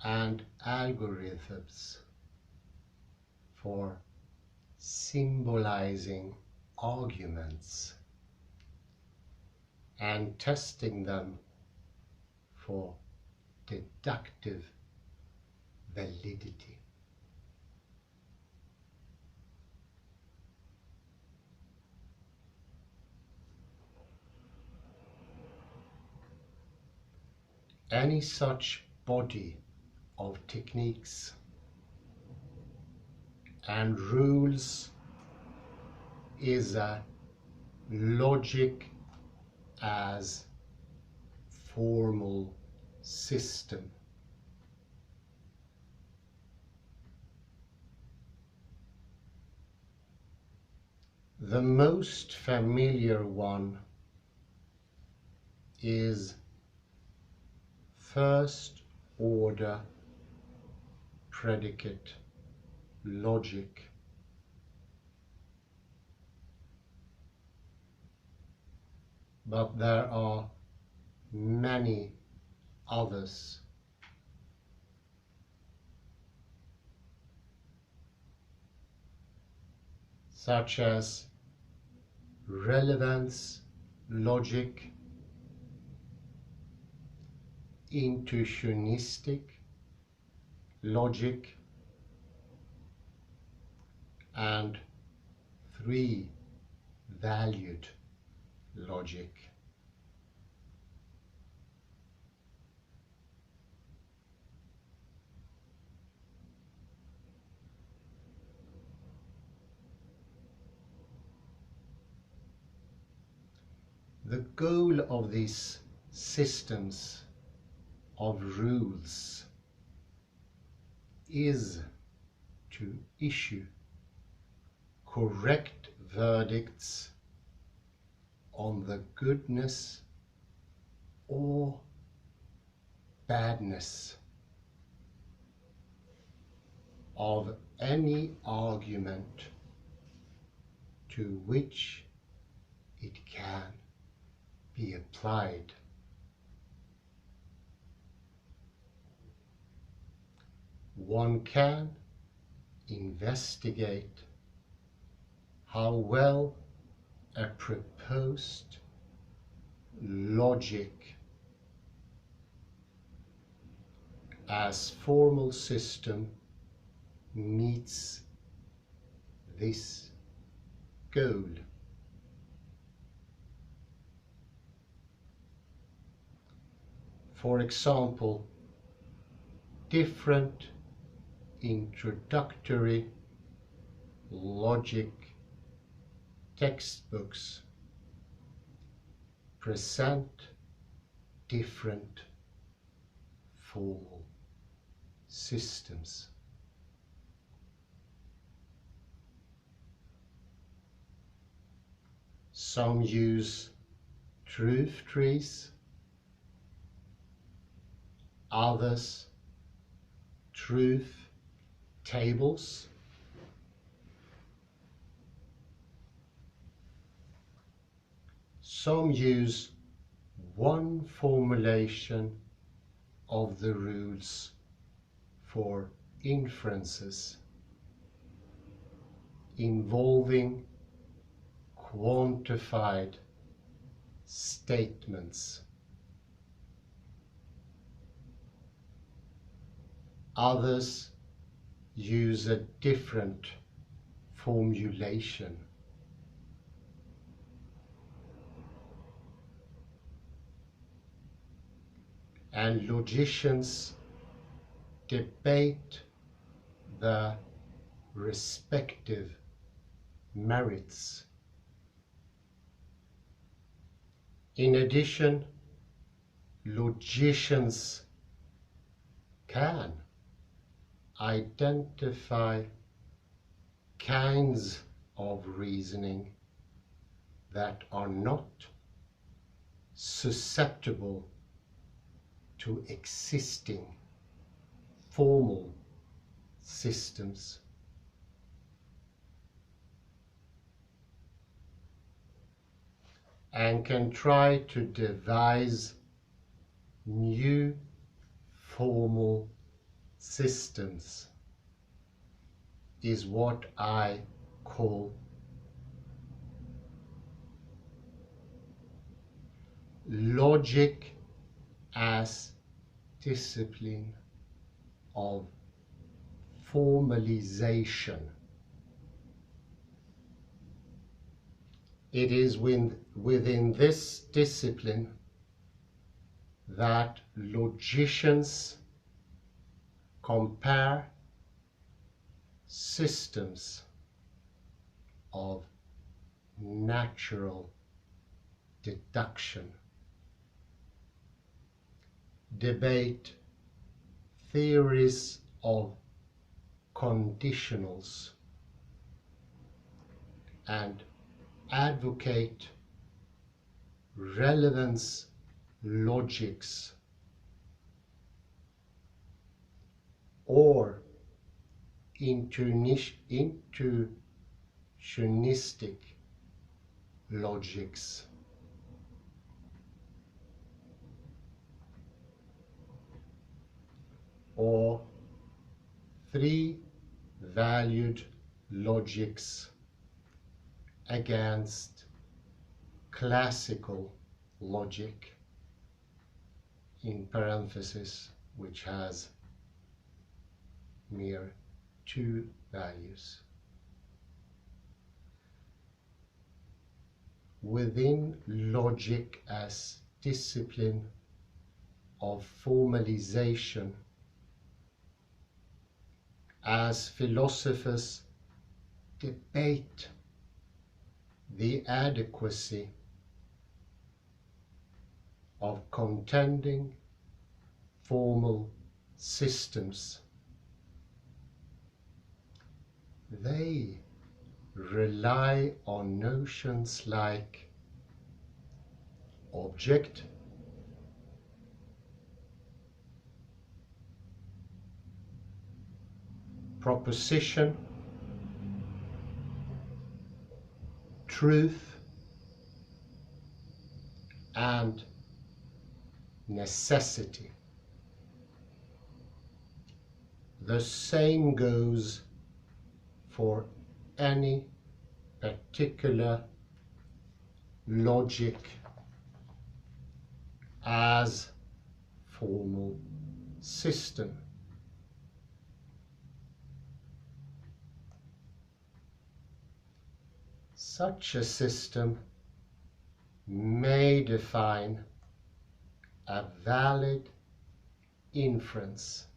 and algorithms for symbolizing arguments and testing them for deductive validity. Any such body of techniques and rules is a logic as formal system. The most familiar one is first order predicate logic. But there are many others. Such as relevance logic, intuitionistic logic, and three-valued logic. The goal of these systems of rules is to issue correct verdicts on the goodness or badness of any argument to which it can be applied. One can investigate how well a proposed logic as formal system meets this goal. For example, different introductory logic textbooks present different formal systems. Some use truth trees, others truth tables, some use one formulation of the rules for inferences involving quantified statements. Others use a different formulation. and logicians debate the respective merits. In addition, logicians can identify kinds of reasoning that are not susceptible to existing formal systems. And can try to devise new formal systems, is what I call logic as discipline of formalization. It is within this discipline that logicians compare systems of natural deduction, debate theories of conditionals, and advocate relevance logics or intuitionistic logics. Or three valued logics against classical logic, in parenthesis, which has mere two values. Within logic as discipline of formalization, as philosophers debate the adequacy of contending formal systems, they rely on notions like object, proposition, truth, and necessity. The same goes for any particular logic as formal system. Such a system may define a valid inference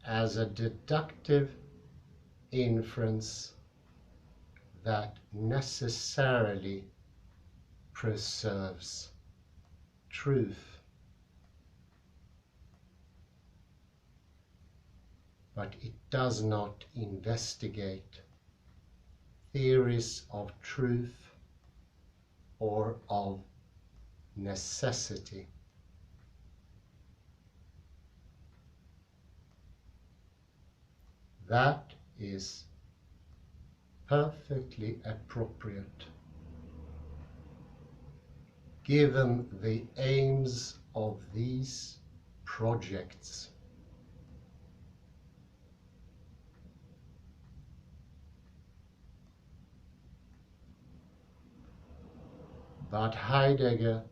as a deductive inference that necessarily preserves truth, but it does not investigate theories of truth or of necessity. That is perfectly appropriate, given the aims of these projects. But Heidegger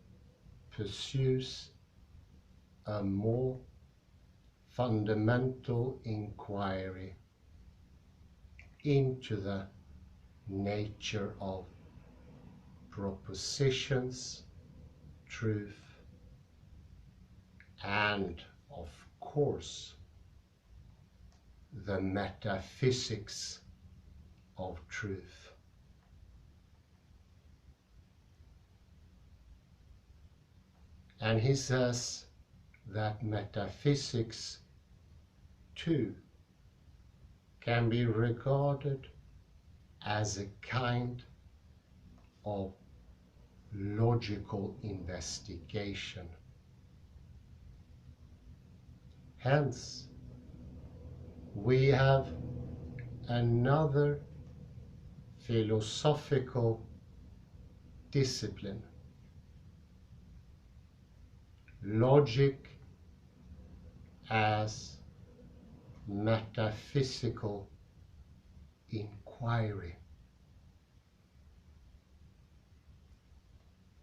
pursues a more fundamental inquiry into the nature of propositions, truth, and of course the metaphysics of truth. And he says that metaphysics too can be regarded as a kind of logical investigation. Hence, we have another philosophical discipline, logic as metaphysical inquiry.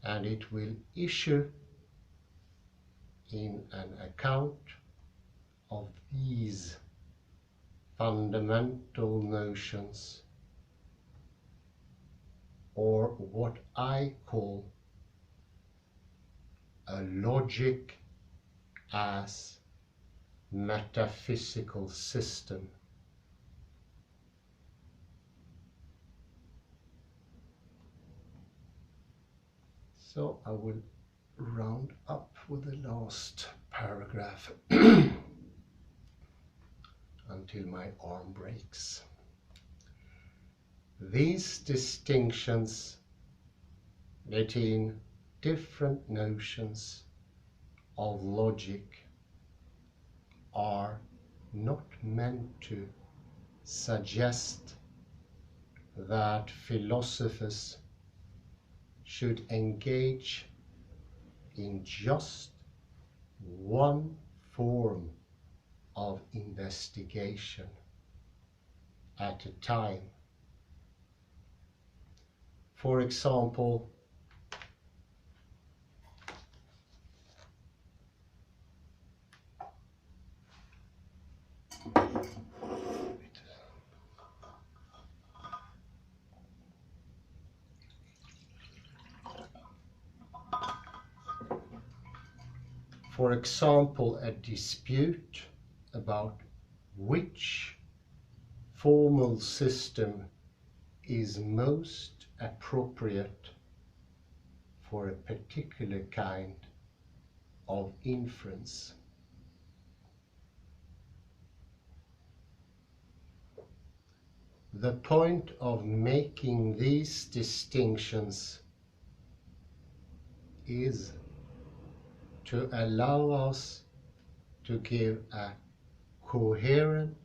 And it will issue in an account of these fundamental notions, or what I call a logic as metaphysical system. So I will round up with the last paragraph until my arm breaks. These distinctions between different notions of logic are not meant to suggest that philosophers should engage in just one form of investigation at a time. For example, a dispute about which formal system is most appropriate for a particular kind of inference. The point of making these distinctions is to allow us to give a coherent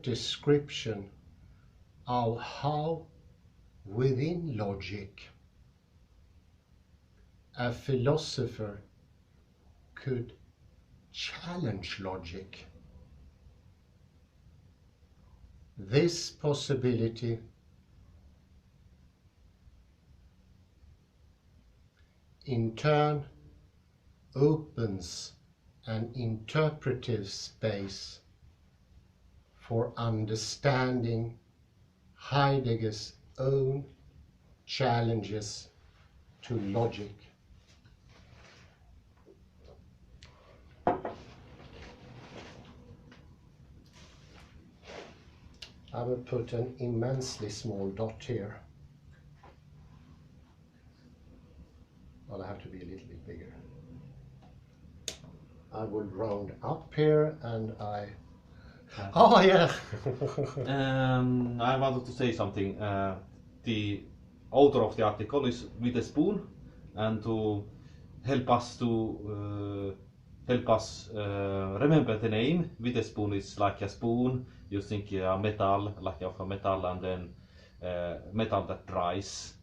description of how, within logic, a philosopher could challenge logic. This possibility in turn opens an interpretive space for understanding Heidegger's own challenges to logic. I will put an immensely small dot here. Well, I have to be a little bit bigger. I would round up here and I... Oh, yeah! I wanted to say something. The author of the article is Witherspoon, and to help us remember the name, Witherspoon is like a spoon. You think metal, like of a metal, and then metal that dries.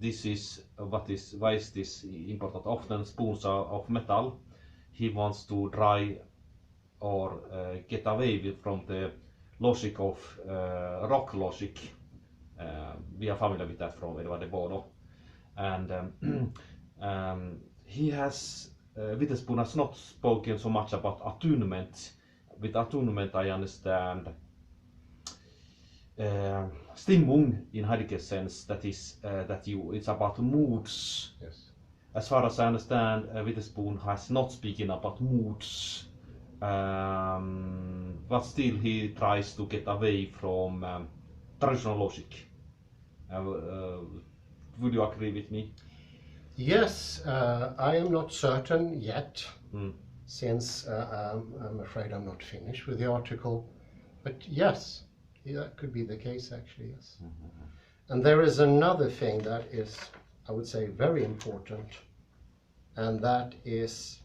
This is why is this important? Often spoons are of metal. He wants to dry or get away from the logic of rock logic. We are familiar with that from Edward Witherspoon. And he has, Witherspoon has not spoken so much about attunement, with Attunement I understand Stimmung in Heidegger's sense, that is it's about moods. Yes. As far as I understand, Witherspoon has not speaking about moods, but still he tries to get away from traditional logic. Would you agree with me? Yes, I am not certain yet, Mm. since I'm afraid I'm not finished with the article. But yes, that could be the case actually, yes. And there is another thing that is, I would say, very important, and that is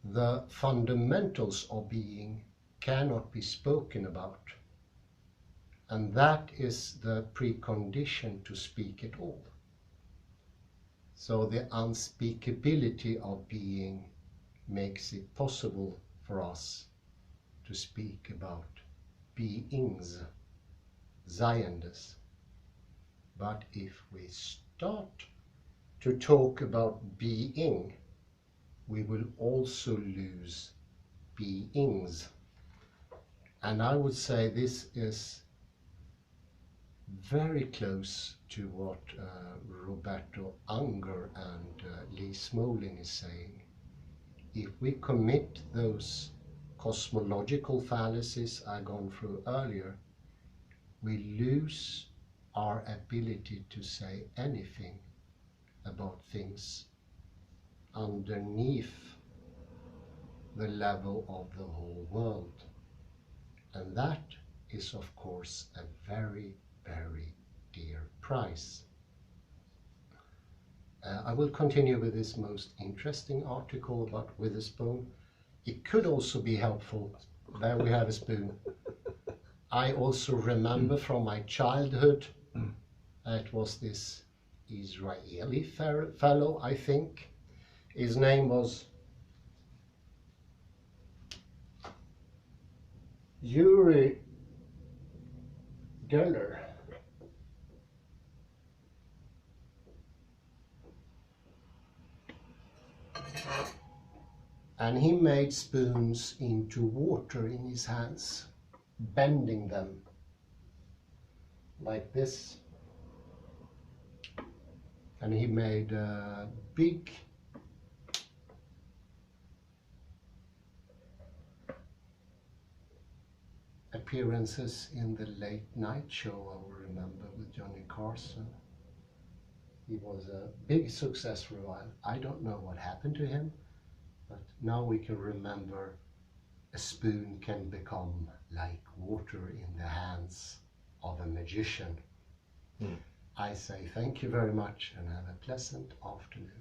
the fundamentals of being cannot be spoken about. And that is the precondition to speak at all. So the unspeakability of being makes it possible for us to speak about beings, Seyendes. But if we start to talk about being, we will also lose beings. And I would say this is very close to what Roberto Unger and Lee Smolin is saying. If we commit those cosmological fallacies I've gone through earlier, we lose our ability to say anything about things underneath the level of the whole world. And that is, of course, a very, very dear price. I will continue with this most interesting article about Witherspoon. It could also be helpful. There we have a spoon. I also remember from my childhood, it was this Israeli fellow, I think. His name was Uri Geller. And he made spoons into water in his hands, bending them like this. And he made big appearances in the late night show, I will remember, with Johnny Carson. He was a big success for a while. I don't know what happened to him, but now we can remember a spoon can become like water in the hands of a magician. I say thank you very much and have a pleasant afternoon.